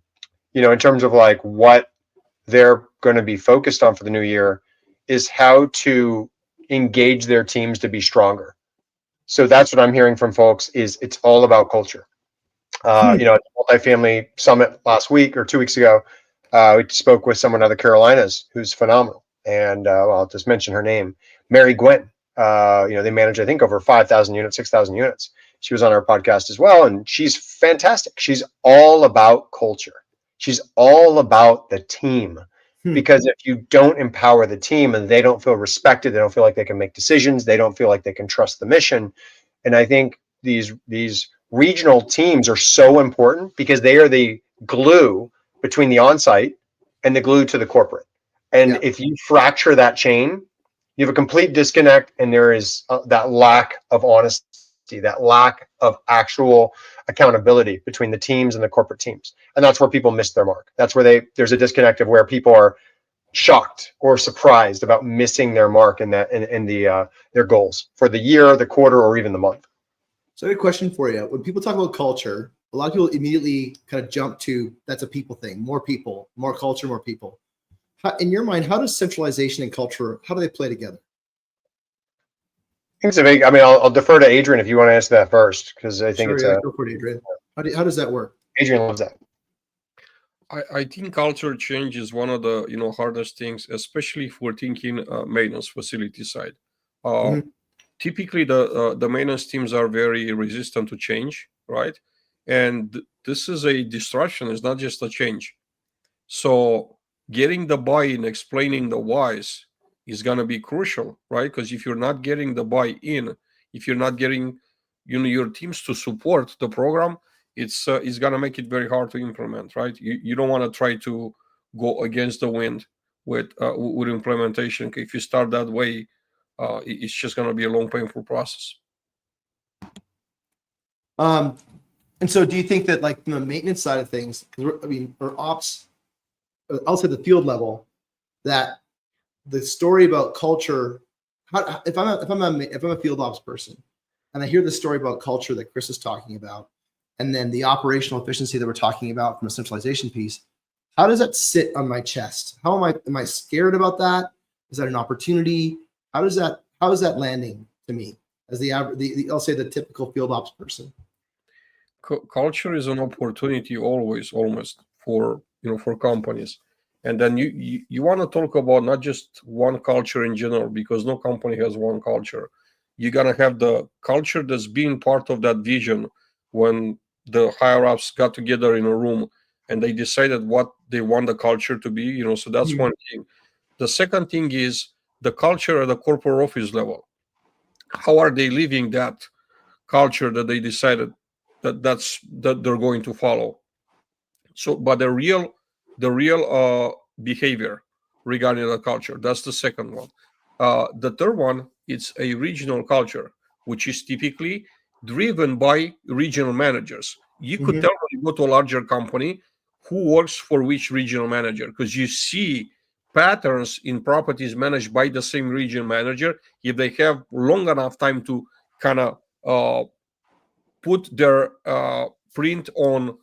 terms of like what they're going to be focused on for the new year is how to engage their teams to be stronger. So that's what I'm hearing from folks is it's all about culture. At the multifamily summit last week or 2 weeks ago, we spoke with someone out of the Carolinas who's phenomenal. And I'll just mention her name, Mary Gwen. They manage, I think, over 5,000 units, 6,000 units. She was on our podcast as well. And she's fantastic. She's all about culture. She's all about the team. Because if you don't empower the team and they don't feel respected, they don't feel like they can make decisions, they don't feel like they can trust the mission. And I think these regional teams are so important because they are the glue between the on-site and the glue to the corporate. And if you fracture that chain, you have a complete disconnect, and there is that lack of honesty, that lack of actual accountability between the teams and the corporate teams. And that's where people miss their mark. That's where there's a disconnect of where people are shocked or surprised about missing their mark in their goals for the year, the quarter, or even the month. So I have a question for you. When people talk about culture, a lot of people immediately kind of jump to that's a people thing, more people, more culture, more people. In your mind, how does centralization and culture, how do they play together? I think I'll defer to Adrian if you want to answer that first, because I think go for it, Adrian. How does that work? Adrian loves that. I think culture change is one of the hardest things, especially if we're thinking maintenance facility side. Typically, the maintenance teams are very resistant to change, right? And this is a distraction. It's not just a change. So getting the buy-in, explaining the whys is going to be crucial, right? Because if you're not getting the buy-in, if you're not getting your teams to support the program, it's gonna make it very hard to implement, right? You don't want to try to go against the wind with implementation. If you start that way, it's just gonna be a long, painful process. And so do you think that like from the maintenance side of things, or ops, I'll say the field level, that the story about culture, if I'm a field ops person and I hear the story about culture that Chris is talking about, and then the operational efficiency that we're talking about from a centralization piece, how does that sit on my chest? Am I scared about that? Is that an opportunity? How is that landing to me as I'll say the typical field ops person? Culture is an opportunity always, almost, for companies. And then you want to talk about not just one culture in general, because no company has one culture. You're gonna have the culture that's being part of that vision when the higher ups got together in a room and they decided what they want the culture to be. So that's one thing. The second thing is the culture at the corporate office level. How are they living that culture that they decided that they're going to follow? So, but the real behavior regarding the culture, that's the second one. The third one, it's a regional culture, which is typically driven by regional managers. You could tell when you go to a larger company who works for which regional manager, because you see patterns in properties managed by the same regional manager if they have long enough time to kind of put their print on,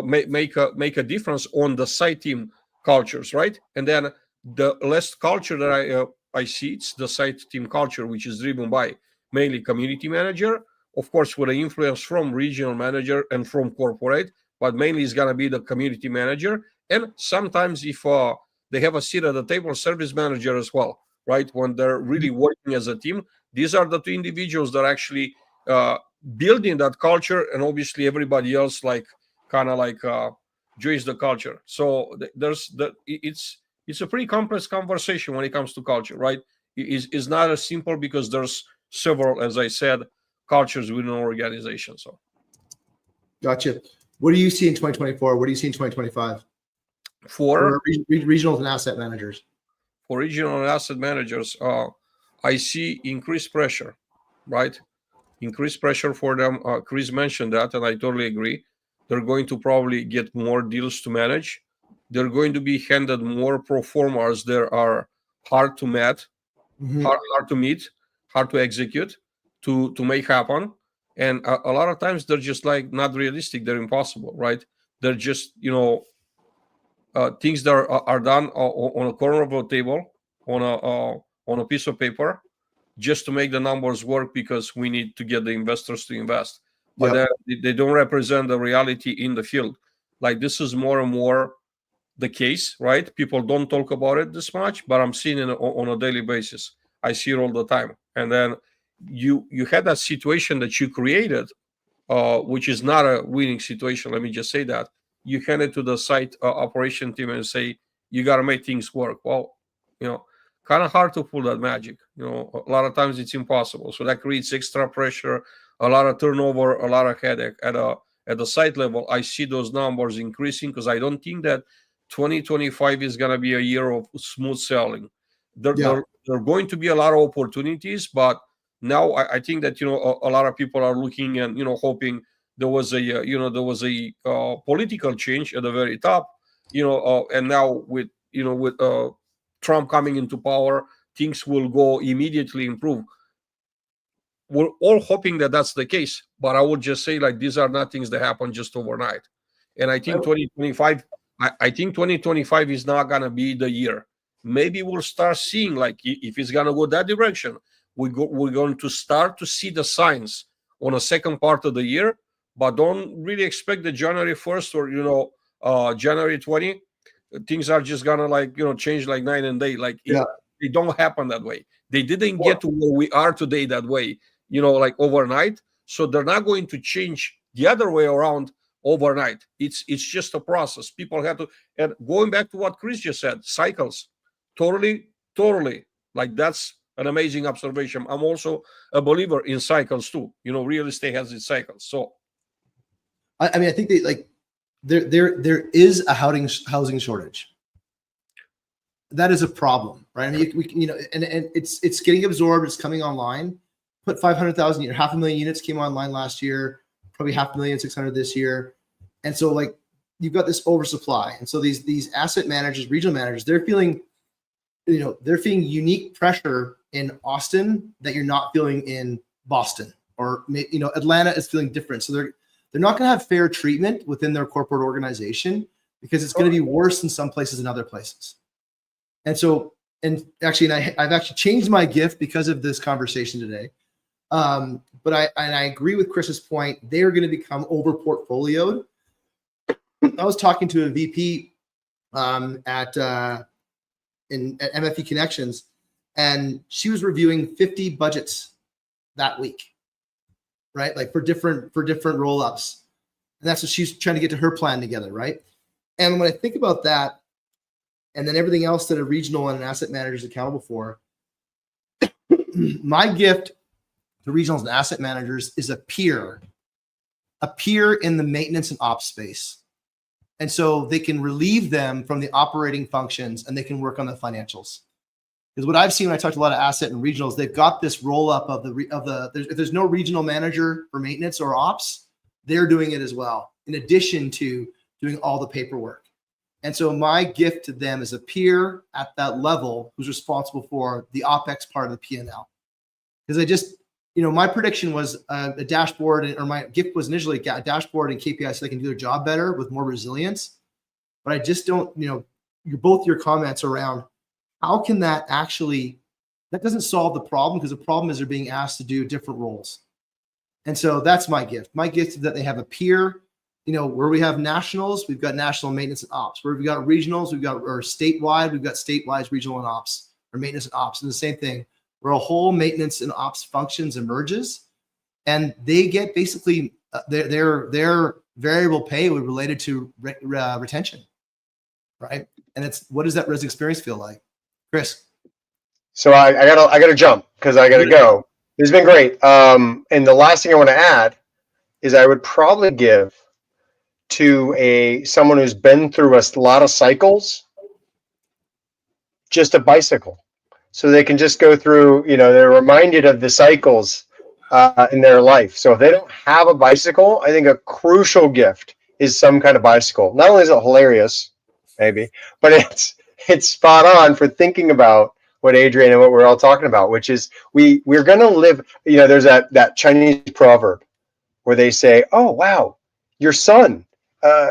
make a difference on the site team cultures, right? And then the last culture that I see, it's the site team culture, which is driven by mainly community manager, of course, with an influence from regional manager and from corporate, but mainly it's gonna be the community manager. And sometimes if they have a seat at the table, service manager as well, right? When they're really working as a team, these are the two individuals that are actually building that culture, and obviously everybody else kind of joins the culture. So it's a pretty complex conversation when it comes to culture, right? It's not as simple because there's several, as I said, cultures within an organization. So, gotcha. What do you see in 2024? What do you see in 2025 for regionals and asset managers? For regional and asset managers, I see increased pressure, right? Increased pressure for them. Chris mentioned that, and I totally agree. They're going to probably get more deals to manage. They're going to be handed more pro formas that are hard to meet, hard to meet, hard to execute, to make happen. And a lot of times they're just like not realistic. They're impossible, right? They're just things that are done on a corner of a table, on a piece of paper, just to make the numbers work because we need to get the investors to invest. But they don't represent the reality in the field. Like this is more and more the case, right? People don't talk about it this much, but I'm seeing it on a daily basis. I see it all the time. And then you had that situation that you created, which is not a winning situation. Let me just say that. You hand it to the site operation team and say, you got to make things work. Well, kind of hard to pull that magic. A lot of times it's impossible. So that creates extra pressure, a lot of turnover, a lot of headache at the site level. I see those numbers increasing because I don't think that 2025 is going to be a year of smooth sailing. There are going to be a lot of opportunities, but now I think that a lot of people are looking and hoping there was a political change at the very top, and now with Trump coming into power, things will go immediately improve. We're all hoping that that's the case, but I would just say these are not things that happen just overnight. And I think 2025, I think 2025 is not gonna be the year. Maybe we'll start seeing if it's gonna go that direction, we're going to start to see the signs on a second part of the year, but don't really expect the January 1st or January 20. Things are just gonna change like night and day. They don't happen that way. They didn't get to where we are today that way, overnight. So they're not going to change the other way around overnight. It's just a process. People have to, and going back to what Chris just said, cycles. Totally. That's an amazing observation. I'm also a believer in cycles too. Real estate has its cycles. So I mean, I think there is a housing shortage. That is a problem, right? I mean, and it's getting absorbed. It's coming online. Put 500,000, 500,000 units came online last year, probably 500,600 this year, and so like you've got this oversupply, and so these asset managers, regional managers, they're feeling unique pressure in Austin that you're not feeling in Boston, or Atlanta is feeling different. So they're not going to have fair treatment within their corporate organization because it's going to be worse in some places than other places. And so, I've actually changed my gift because of this conversation today. But I agree with Chris's point. They are going to become over portfolioed. I was talking to a VP at MFE Connections, and she was reviewing 50 budgets that week, right? Like for different roll-ups. And that's what she's trying to get to her plan together, right? And when I think about that, and then everything else that a regional and an asset manager is accountable for, my gift to regionals and asset managers is a peer in the maintenance and ops space. And so they can relieve them from the operating functions and they can work on the financials. Because what I've seen when I talk to a lot of asset and regionals, they've got this roll up of if there's no regional manager for maintenance or ops, they're doing it as well, in addition to doing all the paperwork. And so my gift to them is a peer at that level who's responsible for the OPEX part of the P&L. Because my prediction was a dashboard, or my gift was initially a dashboard and KPIs so they can do their job better with more resilience. But I just don't, your comments around how can that doesn't solve the problem, because the problem is they're being asked to do different roles. And so that's my gift. My gift is that they have a peer, where we have nationals, we've got national maintenance and ops. Where we've got regionals, or statewide, we've got statewide regional and ops, or maintenance and ops. And the same thing, where a whole maintenance and ops functions emerges, and they get basically their variable pay related to retention, right? And it's, what does that res experience feel like, Chris? So I gotta jump because I gotta go. This has been great. And the last thing I want to add is I would probably give to someone who's been through a lot of cycles just a bicycle, so they can just go through. They're reminded of the cycles in their life. So if they don't have a bicycle, I think a crucial gift is some kind of bicycle. Not only is it hilarious, maybe, but it's spot on for thinking about what Adrian and what we're all talking about, which is we're going to live. There's that Chinese proverb where they say, "Oh wow, your son,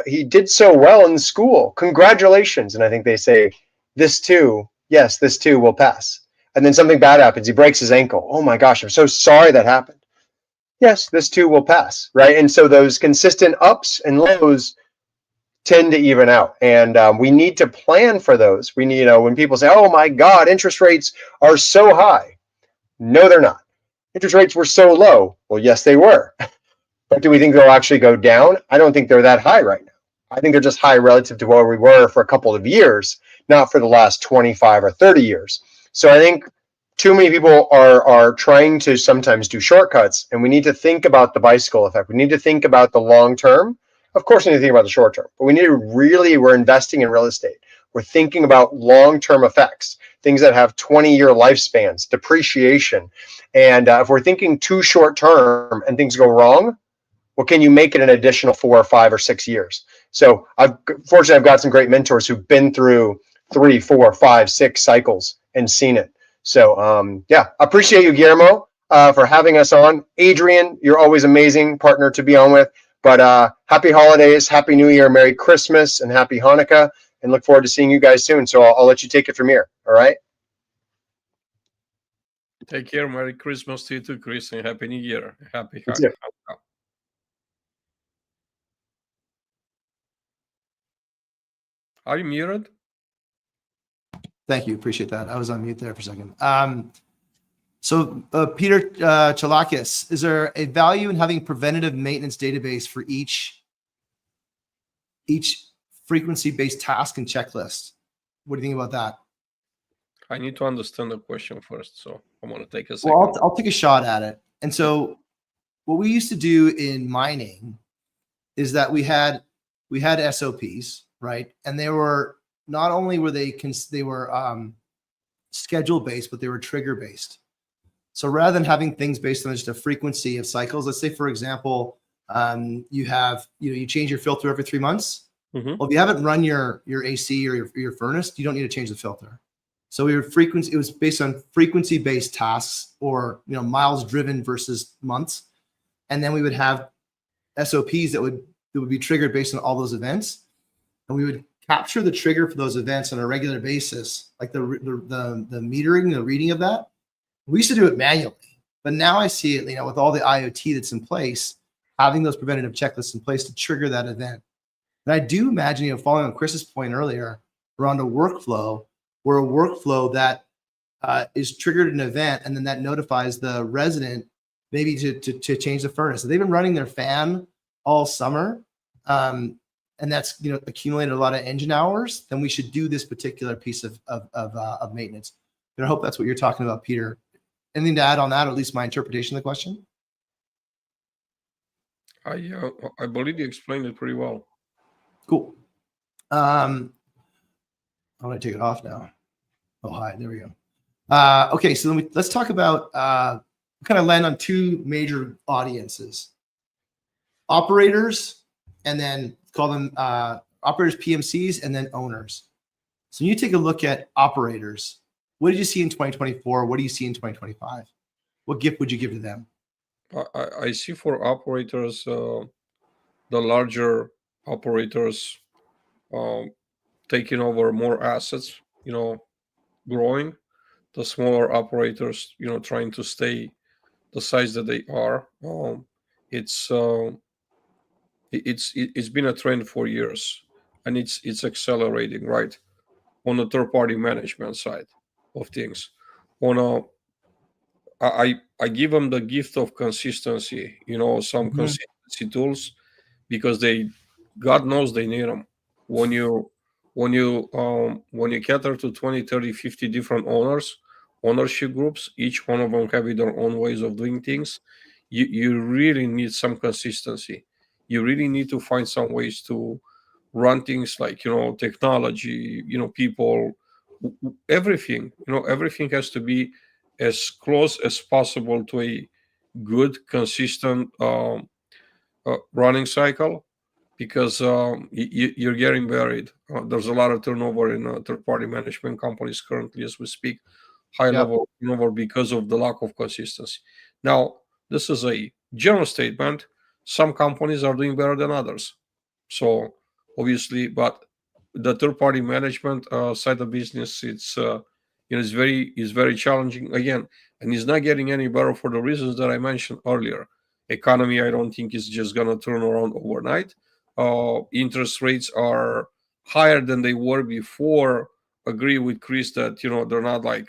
he did so well in school. Congratulations!" And I think they say, "This too, yes, this too will pass." And then something bad happens. He breaks his ankle. "Oh my gosh, I'm so sorry that happened." Yes, this too will pass, right? And so those consistent ups and lows tend to even out, and we need to plan for those. We need, when people say, "Oh my God, interest rates are so high," no, they're not. Interest rates were so low. Well, yes, they were. But do we think they'll actually go down? I don't think they're that high right now. I think they're just high relative to where we were for a couple of years, not for the last 25 or 30 years. So I think too many people are trying to sometimes do shortcuts, and we need to think about the bicycle effect. We need to think about the long term. Of course, we need to think about the short term, but we're investing in real estate. We're thinking about long-term effects, things that have 20-year lifespans, depreciation. And if we're thinking too short term and things go wrong, well, can you make it an additional 4 or 5 or 6 years? So fortunately, I've got some great mentors who've been through 3, 4, 5, 6 cycles and seen it. So yeah, appreciate you, Guillermo, for having us on. Adrian, you're always amazing partner to be on with. But happy holidays, happy New Year, Merry Christmas, and happy Hanukkah, and look forward to seeing you guys soon. So I'll let you take it from here. All right. Take care. Merry Christmas to you too, Chris, and happy New Year. Happy You too. Hanukkah. Are you muted? Thank you. Appreciate that. I was on mute there for a second. So Peter Chalakis, is there a value in having preventative maintenance database for each frequency-based task and checklist? What do you think about that? I need to understand the question first, so I want to take a second. Well, I'll take a shot at it. And so what we used to do in mining is that we had SOPs, right? And they were not only were they schedule based, but they were trigger based. So rather than having things based on just a frequency of cycles, let's say for example, you change your filter every 3 months. Mhm. Well, if you haven't run your AC or your furnace, you don't need to change the filter. So it was based on frequency based tasks, or miles driven versus months, and then we would have SOPs that would be triggered based on all those events, and we would capture the trigger for those events on a regular basis, like the metering, the reading of that. We used to do it manually, but now I see it, with all the IoT that's in place, having those preventative checklists in place to trigger that event. And I do imagine, following on Chris's point earlier around a workflow, where a workflow that is triggered an event, and then that notifies the resident maybe to change the furnace. So they've been running their fan all summer, and that's accumulated a lot of engine hours. Then we should do this particular piece of maintenance. And I hope that's what you're talking about, Peter. Anything to add on that, or at least my interpretation of the question? I believe you explained it pretty well. Cool. I'm going to take it off now. Oh, hi. There we go. Okay, so let's talk about kind of land on two major audiences: operators, and then call them operators, PMCs, and then owners. So when you take a look at operators, what did you see in 2024? What do you see in 2025? What gift would you give to them? I see for operators, the larger operators taking over more assets, growing. The smaller operators, trying to stay the size that they are. It's been a trend for years, and it's accelerating, right? On the third party management side of things. I give them the gift of consistency, some consistency tools, because God knows they need them. When you cater to 20, 30, 50 different ownership groups, each one of them have their own ways of doing things, you really need some consistency. You really need to find some ways to run things, like technology, people, everything. Everything has to be as close as possible to a good, consistent running cycle, because you're getting buried. There's a lot of turnover in third-party management companies currently as we speak, high level turnover because of the lack of consistency. Now, this is a general statement. Some companies are doing better than others. So obviously, but the third-party management side of business, it's very challenging again, and it's not getting any better for the reasons that I mentioned earlier. Economy, I don't think is just gonna turn around overnight. Interest rates are higher than they were before. Agree with Chris that they're not like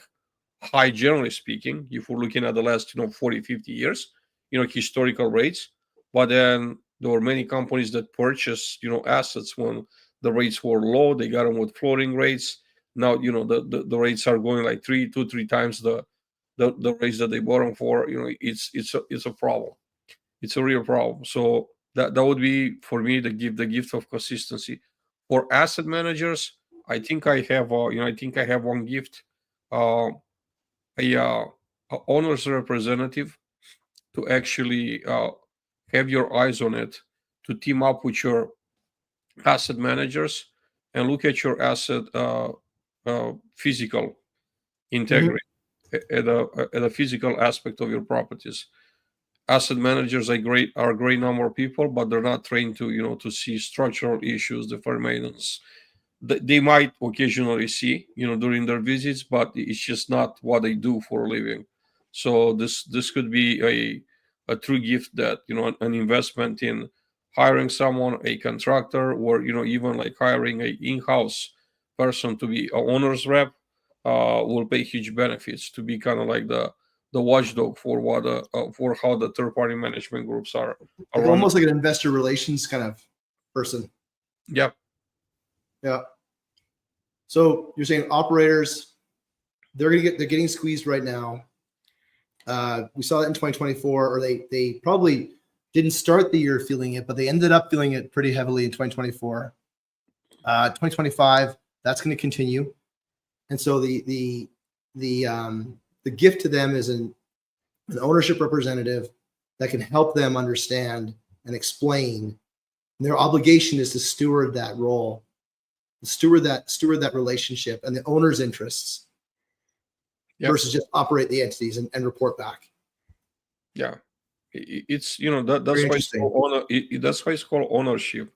high, generally speaking, if we're looking at the last 40, 50 years, historical rates. But then there were many companies that purchased assets when the rates were low. They got them with floating rates. Now the rates are going like 3 times the rates that they bought them for. It's a problem. It's a real problem. So that would be for me the gift of consistency. For asset managers, I think I have one gift. A owner's representative to actually have your eyes on it, to team up with your asset managers and look at your asset physical integrity, at a physical aspect of your properties. Asset managers are a great number of people, but they're not trained to to see structural issues, deferred maintenance. They might occasionally see during their visits, but it's just not what they do for a living. So this could be a true gift, that an investment in hiring someone, a contractor, or even like hiring a in-house person to be a owner's rep, will pay huge benefits, to be kind of like the watchdog for for how the third party management groups are Like almost like an investor relations kind of person. Yeah. Yeah. So you're saying operators, they're getting squeezed right now. We saw that in 2024, or they probably didn't start the year feeling it, but they ended up feeling it pretty heavily in 2024. 2025, that's going to continue. And so the gift to them is an ownership representative that can help them understand and explain. And their obligation is to steward that role, steward that relationship and the owner's interests, versus just operate the entities and report back. Yeah, it's that's why it's called that's why it's called ownership.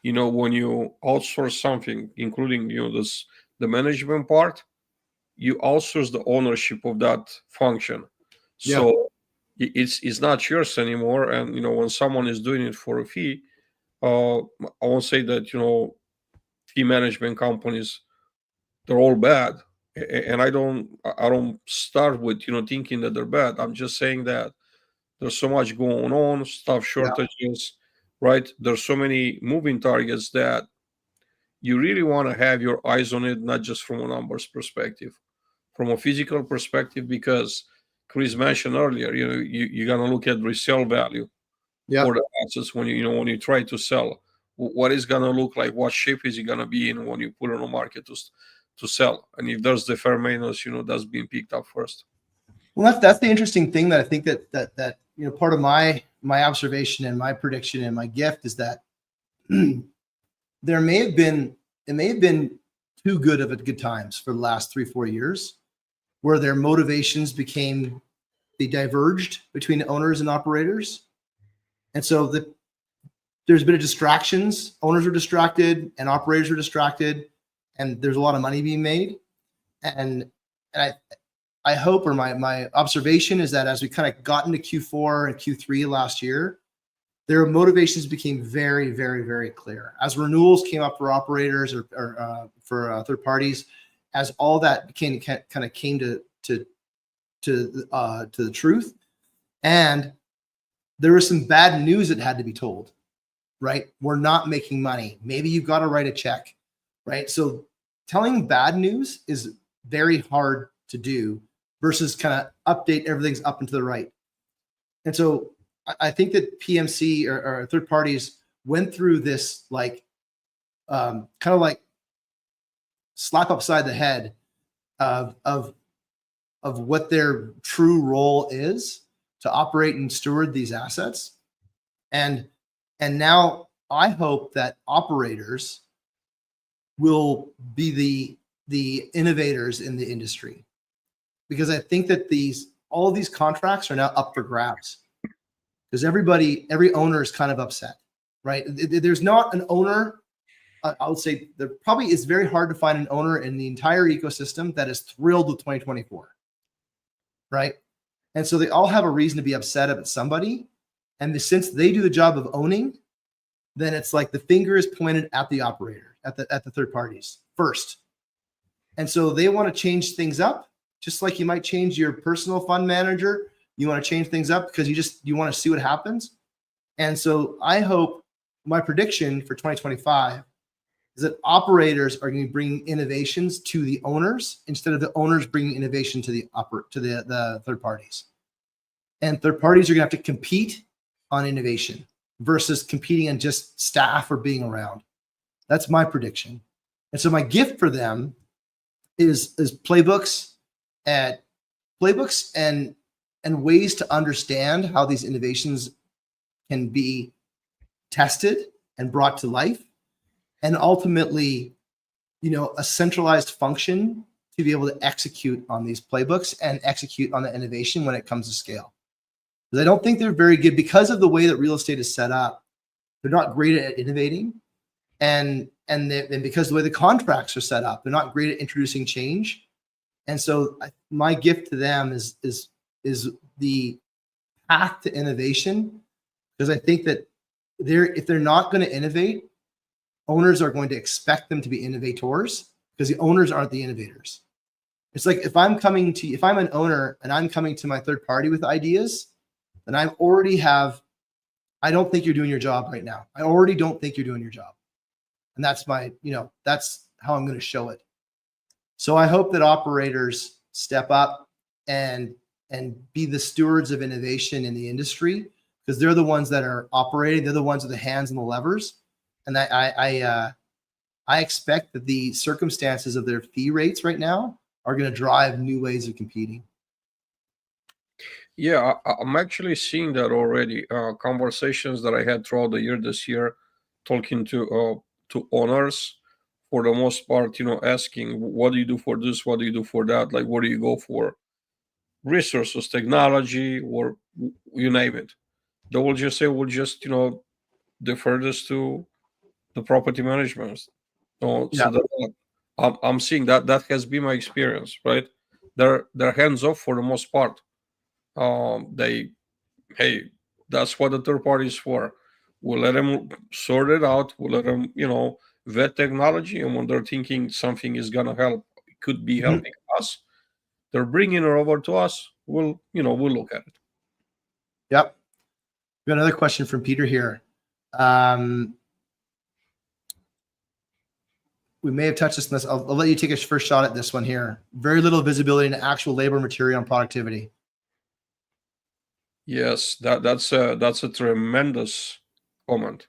When you outsource something, including the management part, you outsource the ownership of that function. So it's not yours anymore. And when someone is doing it for a fee, I won't say that fee management companies, they're all bad. And I don't start with thinking that they're bad. I'm just saying that there's so much going on, staff shortages, right? There's so many moving targets that you really want to have your eyes on it, not just from a numbers perspective, from a physical perspective, because Chris mentioned earlier, you're gonna look at resale value for the assets when you try to sell. What is gonna look like? What shape is it gonna be in when you put it on the market to sell? And if there's the fair maintenance, that's being picked up first. Well, that's the interesting thing that I think that part of my observation and my prediction and my gift is that it may have been too good of a good times for the last 3-4 years, where their motivations they diverged between owners and operators, and so there's been distractions. Owners are distracted and operators are distracted, and there's a lot of money being made, and I hope, or my observation is that as we kind of got into Q4 and Q3 last year, their motivations became very, very, very clear. As renewals came up for operators or for third parties, as all that came to the truth, and there was some bad news that had to be told. Right, we're not making money. Maybe you've got to write a check. Right, so telling bad news is very hard to do, versus kind of update everything's up and to the right. And so I think that PMC or third parties went through this kind of like slap upside the head of what their true role is to operate and steward these assets. And now I hope that operators will be the innovators in the industry, because I think that all of these contracts are now up for grabs, because every owner is kind of upset, right? There's not an owner. I would say there probably is very hard to find an owner in the entire ecosystem that is thrilled with 2024, right? And so they all have a reason to be upset about somebody. And since they do the job of owning, then it's like the finger is pointed at the operator, at the third parties first. And so they want to change things up, just like you might change your personal fund manager. You want to change things up because you want to see what happens. And so I hope, my prediction for 2025 is that operators are going to bring innovations to the owners instead of the owners bringing innovation to the third parties. And third parties are going to have to compete on innovation versus competing on just staff or being around. That's my prediction. And so my gift for them is playbooks and ways to understand how these innovations can be tested and brought to life, and ultimately, a centralized function to be able to execute on these playbooks and execute on the innovation when it comes to scale. Because I don't think they're very good, because of the way that real estate is set up. They're not great at innovating, and because the way the contracts are set up, they're not great at introducing change. And so my gift to them is the path to innovation, because I think that if they're not going to innovate, owners are going to expect them to be innovators, because the owners aren't the innovators. It's like if I'm an owner and I'm coming to my third party with ideas, then I don't think you're doing your job right now. I already don't think you're doing your job. And that's that's how I'm going to show it. So I hope that operators step up and be the stewards of innovation in the industry, because they're the ones that are operating. They're the ones with the hands and the levers. And I expect that the circumstances of their fee rates right now are going to drive new ways of competing. Yeah, I'm actually seeing that already. Conversations that I had throughout the year this year, talking to owners, for the most part, asking, what do you do for this? What do you do for that? Like, what do you go for? Resources, technology, or you name it. They will just say, we'll just defer this to the property management. So Yeah. that I'm seeing that has been my experience, right? They're hands off for the most part. They Hey, that's what the third party is for. We'll let them sort it out. We'll let them vet technology, and when they're thinking something is gonna help, could be helping us, they're bringing it over to us. We'll look at it. Yep. We got another question from Peter here. We may have touched this. I'll let you take a first shot at this one here. Very little visibility into actual labor, material, and productivity. Yes, that's a tremendous comment,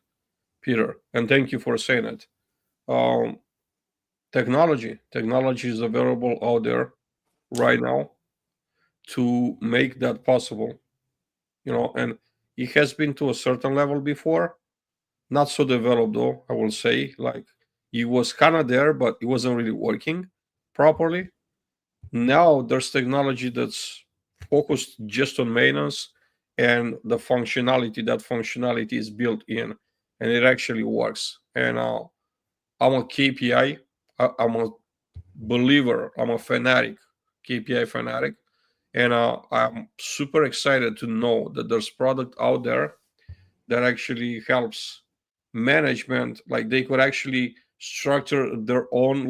Peter, and thank you for saying it. Um, technology is available out there right now to make that possible. And it has been to a certain level before, not so developed though, I will say. Like, it was kind of there, but it wasn't really working properly. Now there's technology that's focused just on maintenance and the functionality. That functionality is built in, and it actually works. And I'm a KPI. I'm a believer. I'm a fanatic, KPI fanatic, and I'm super excited to know that there's product out there that actually helps management. Like, they could actually structure their own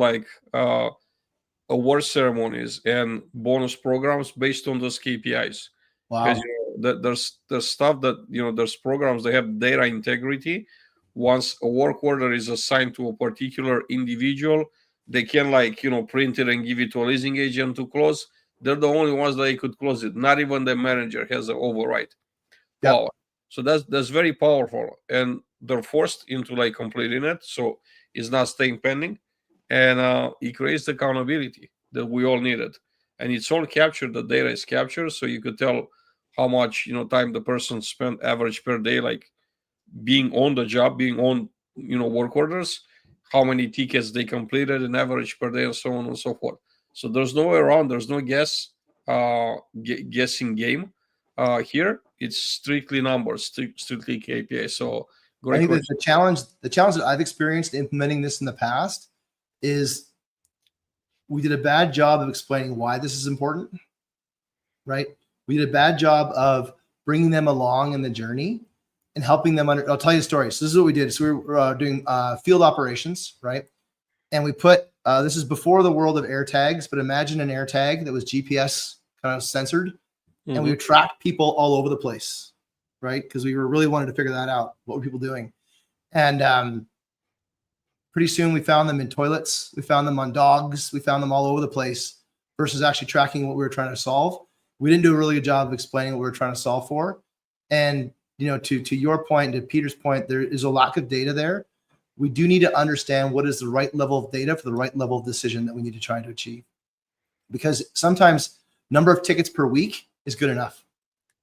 award ceremonies and bonus programs based on those KPIs. Because Wow. there's stuff that there's programs, they have data integrity. Once a work order is assigned to a particular individual, they can print it and give it to a leasing agent to close. They're the only ones that could close it. Not even the manager has an override Yep. power. So that's very powerful, and they're forced into completing it, so it's not staying pending, and it creates the accountability that we all needed, and it's all captured. The data is captured, so you could tell how much time the person spent average per day, like being on the job, being on work orders, how many tickets they completed in average per day, and so on and so forth. So there's no way around. There's no guessing game here. It's strictly numbers, strictly KPI. So I great think that question. the challenge that I've experienced implementing this in the past is we did a bad job of explaining why this is important, right? We did a bad job of bringing them along in the journey and helping them I'll tell you a story. So this is what we did. So we were doing field operations, right? And we put, this is before the world of air tags, but imagine an air tag that was GPS kind of censored. And we would track people all over the place, right? Because we were really wanted to figure that out. What were people doing? And pretty soon we found them in toilets. We found them on dogs. We found them all over the place versus actually tracking what we were trying to solve. We didn't do a really good job of explaining what we were trying to solve for. And, to your point, to Peter's point, there is a lack of data there. We do need to understand what is the right level of data for the right level of decision that we need to try to achieve. Because sometimes number of tickets per week is good enough,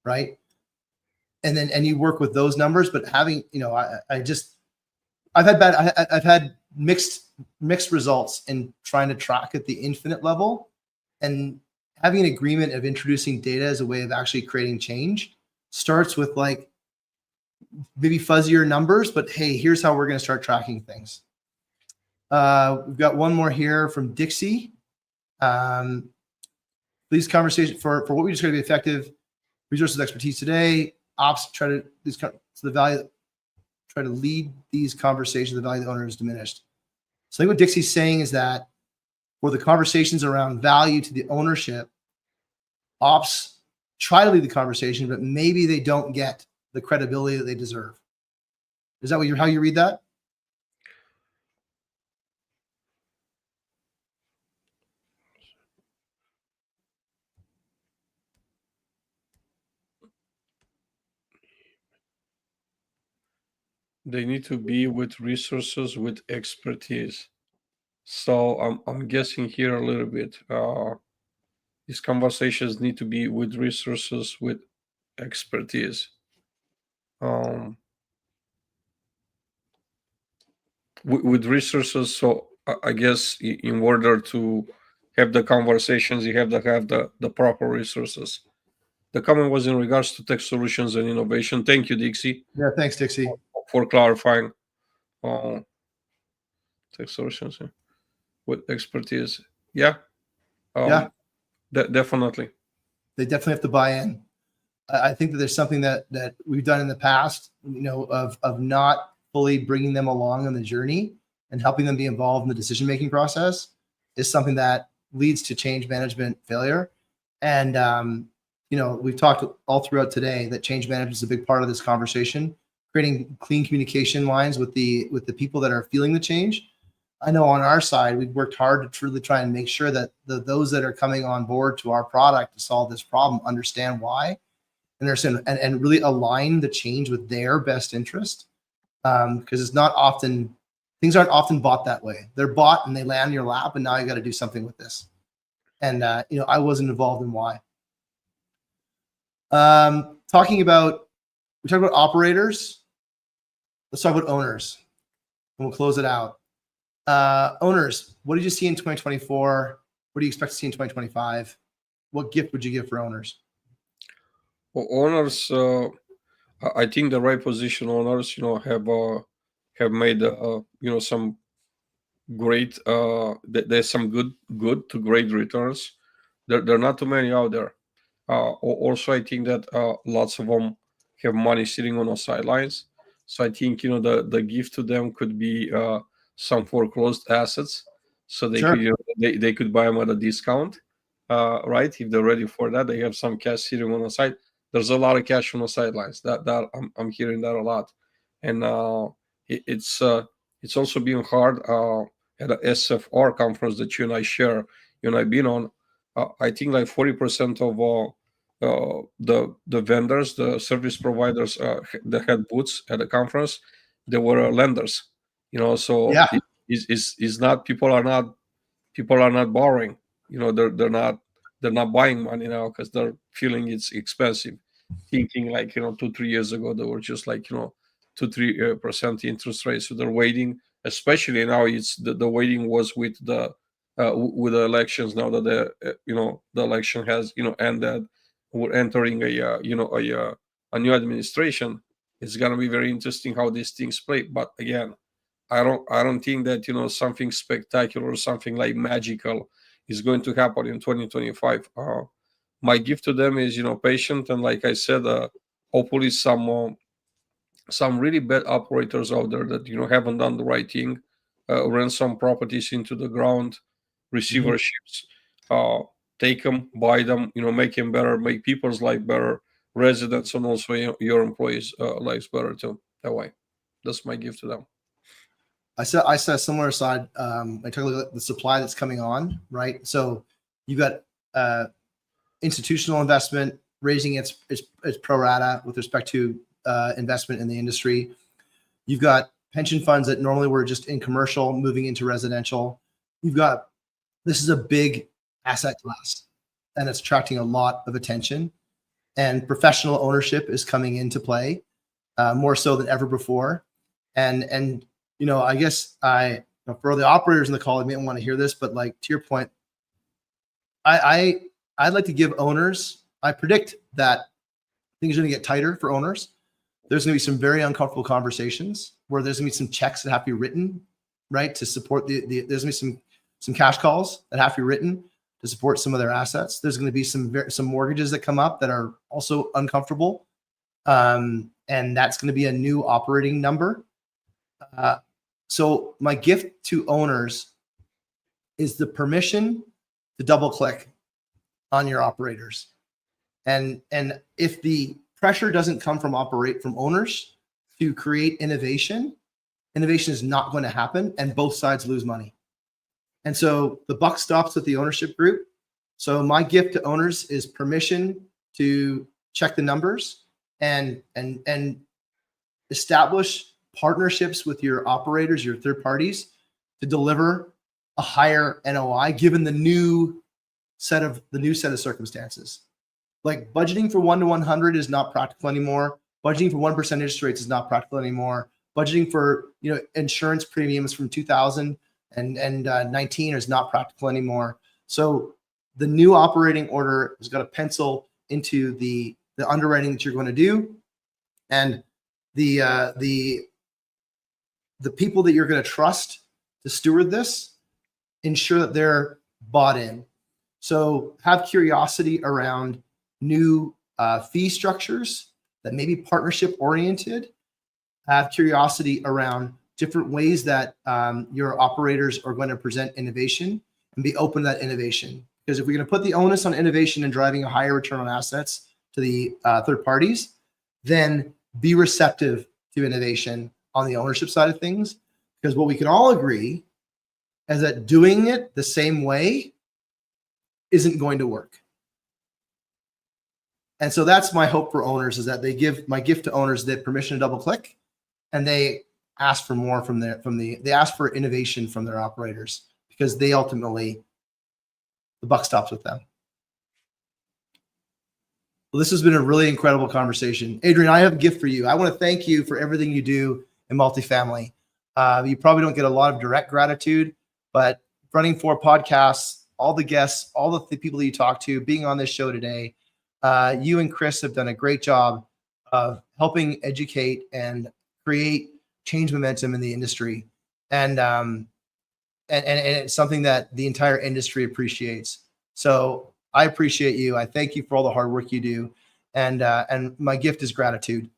right? And you work with those numbers, but having, I've had mixed results in trying to track at the infinite level, and having an agreement of introducing data as a way of actually creating change starts with maybe fuzzier numbers, but hey, here's how we're going to start tracking things. We've got one more here from Dixie. These conversations for what we describe to be effective resources expertise today, ops try to lead these conversations. The value of the owner is diminished. So I think what Dixie's saying is that for the conversations around value to the ownership, ops try to lead the conversation, but maybe they don't get the credibility that they deserve. Is that how you read that? They need to be with resources, with expertise. So I'm guessing here a little bit. These conversations need to be with resources, with expertise. Um, with resources. So I guess in order to have the conversations, you have to have the proper resources. The comment was in regards to tech solutions and innovation. Thank you, Dixie, Yeah, thanks, Dixie. for clarifying. Tech solutions with expertise. Yeah, Yeah, definitely. they definitely have to buy in. I think that there's something that we've done in the past, of not fully bringing them along on the journey and helping them be involved in the decision making process is something that leads to change management failure. And we've talked all throughout today that change management is a big part of this conversation, creating clean communication lines with the people that are feeling the change. I know on our side, we've worked hard to truly try and make sure that those that are coming on board to our product to solve this problem understand why and really align the change with their best interest. Because it's not often, things aren't often bought that way. They're bought and they land in your lap, and now you got to do something with this. And I wasn't involved in why. We talked about operators. Let's talk about owners, and we'll close it out. Owners, what did you see in 2024? What do you expect to see in 2025? What gift would you give for owners? Well, owners, I think the right position owners, have made some great. There's some good to great returns. There are not too many out there. Also, I think that lots of them have money sitting on the sidelines. So I think the gift to them could be some foreclosed assets, so they Sure. could they could buy them at a discount, right? If they're ready for that, they have some cash sitting on the side. There's a lot of cash on the sidelines. That I'm hearing that a lot, and it's also been hard at a SFR conference that you and I share. You and I been on. I think like 40% of the vendors, the service providers that had booths at the conference, they were lenders. So Yeah. is not people are not borrowing. They're not buying money now because they're feeling it's expensive. Thinking like 2-3 years ago they were just like 2-3% interest rates, so they're waiting. Especially now, it's the waiting was with the elections. Now that the election has ended, we're entering a new administration. It's gonna be very interesting how these things play. But again, I don't think that something spectacular or something like magical is going to happen in 2025. My gift to them is patient, and like I said, hopefully some really bad operators out there that haven't done the right thing, ran some properties into the ground, receiverships, take them, buy them, make them better, make people's life better, residents, and also your employees' lives better too. That way, that's my gift to them. I saw a similar side. I took a look at the supply that's coming on, right? So you've got institutional investment raising its pro rata with respect to investment in the industry. You've got pension funds that normally were just in commercial moving into residential. This is a big asset class, and it's attracting a lot of attention. And professional ownership is coming into play more so than ever before. And I guess for the operators in the call, I may want to hear this, but like to your point, I'd like to give owners. I predict that things are going to get tighter for owners. There's going to be some very uncomfortable conversations where there's going to be some checks that have to be written, right, to support there's going to be some cash calls that have to be written to support some of their assets. There's going to be some mortgages that come up that are also uncomfortable, and that's going to be a new operating number. So my gift to owners is the permission to double click on your operators. And if the pressure doesn't come from owners to create innovation is not going to happen, and both sides lose money. And so the buck stops with the ownership group. So my gift to owners is permission to check the numbers and establish partnerships with your operators, your third parties, to deliver a higher NOI given the new set of circumstances. Like budgeting for 1 to 100 is not practical anymore. Budgeting for 1% interest rates is not practical anymore. Budgeting for insurance premiums from 2019 is not practical anymore. So the new operating order has got to pencil into the underwriting that you're going to do, and the people that you're going to trust to steward this, ensure that they're bought in. So have curiosity around new fee structures that may be partnership oriented. Have curiosity around different ways that your operators are going to present innovation, and be open to that innovation. Because if we're going to put the onus on innovation and driving a higher return on assets to the third parties, then be receptive to innovation on the ownership side of things. Because what we can all agree is that doing it the same way isn't going to work. And so that's my hope for owners, is that my gift to owners, they have permission to double click, and they ask for more they ask for innovation from their operators, because they ultimately, the buck stops with them. Well, this has been a really incredible conversation. Adrian, I have a gift for you. I want to thank you for everything you do in multifamily. You probably don't get a lot of direct gratitude, but running 4 podcasts, all the guests, all the people that you talk to, being on this show today, you and Chris have done a great job of helping educate and create change momentum in the industry. And it's something that the entire industry appreciates. So I appreciate you. I thank you for all the hard work you do. And my gift is gratitude.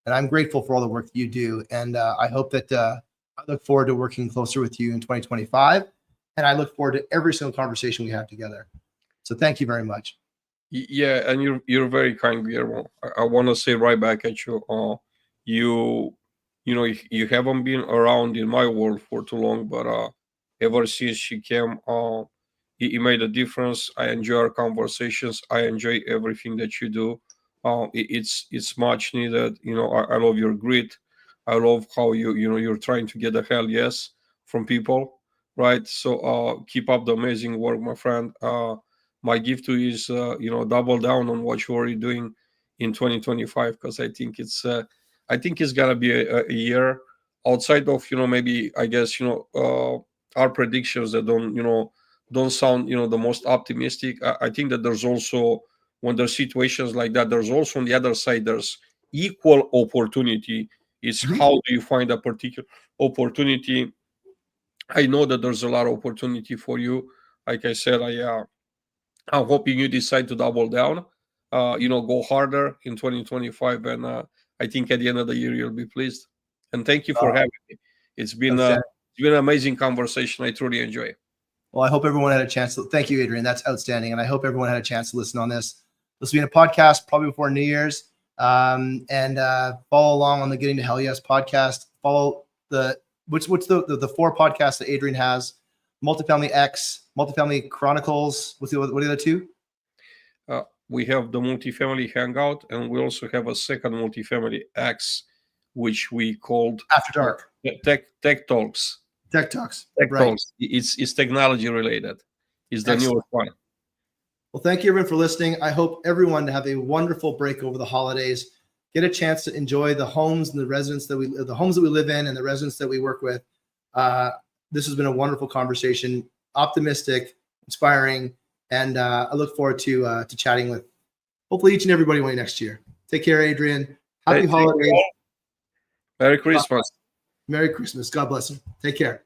And I'm grateful for all the work that you do. And I hope that I look forward to working closer with you in 2025. And I look forward to every single conversation we have together. So thank you very much. Yeah, and you're very kind, Guillermo. I want to say right back at you. You you haven't been around in my world for too long, but ever since you came, it made a difference. I enjoy our conversations. I enjoy everything that you do. It's much needed. I love your grit. I love how you're trying to get a hell yes from people, right? So keep up the amazing work, my friend. My gift to you is double down on what you're already doing in 2025, because I think it's gonna be a year outside of maybe, I guess, our predictions that don't sound the most optimistic. I think that there's also, when there's situations like that, there's also on the other side, there's equal opportunity. It's how do you find a particular opportunity? I know that there's a lot of opportunity for you. Like I said, I'm hoping you decide to double down, go harder in 2025. And I think at the end of the year, you'll be pleased. And thank you for having me. It's been an amazing conversation. I truly enjoy it. Well, I hope everyone had a chance to, thank you, Adrian. That's outstanding. And I hope everyone had a chance to listen on this. This will be in a podcast probably before New Year's. And follow along on the Getting to Hell Yes podcast. Follow what's the 4 podcasts that Adrian has: Multifamily X, Multifamily Chronicles. What are the other 2? We have the Multifamily Hangout, and we also have a second Multifamily X, which we called After Dark. Tech Talks. Tech Talks. Tech Right. Talks. It's technology related. It's the Excellent. newest one. Well, thank you everyone for listening. I hope everyone to have a wonderful break over the holidays. Get a chance to enjoy the homes and the homes that we live in and the residents that we work with. This has been a wonderful conversation, optimistic, inspiring, and I look forward to chatting with hopefully each and everybody next year. Take care, Adrian. Happy holidays. Merry Christmas. Merry Christmas. God bless you. Take care.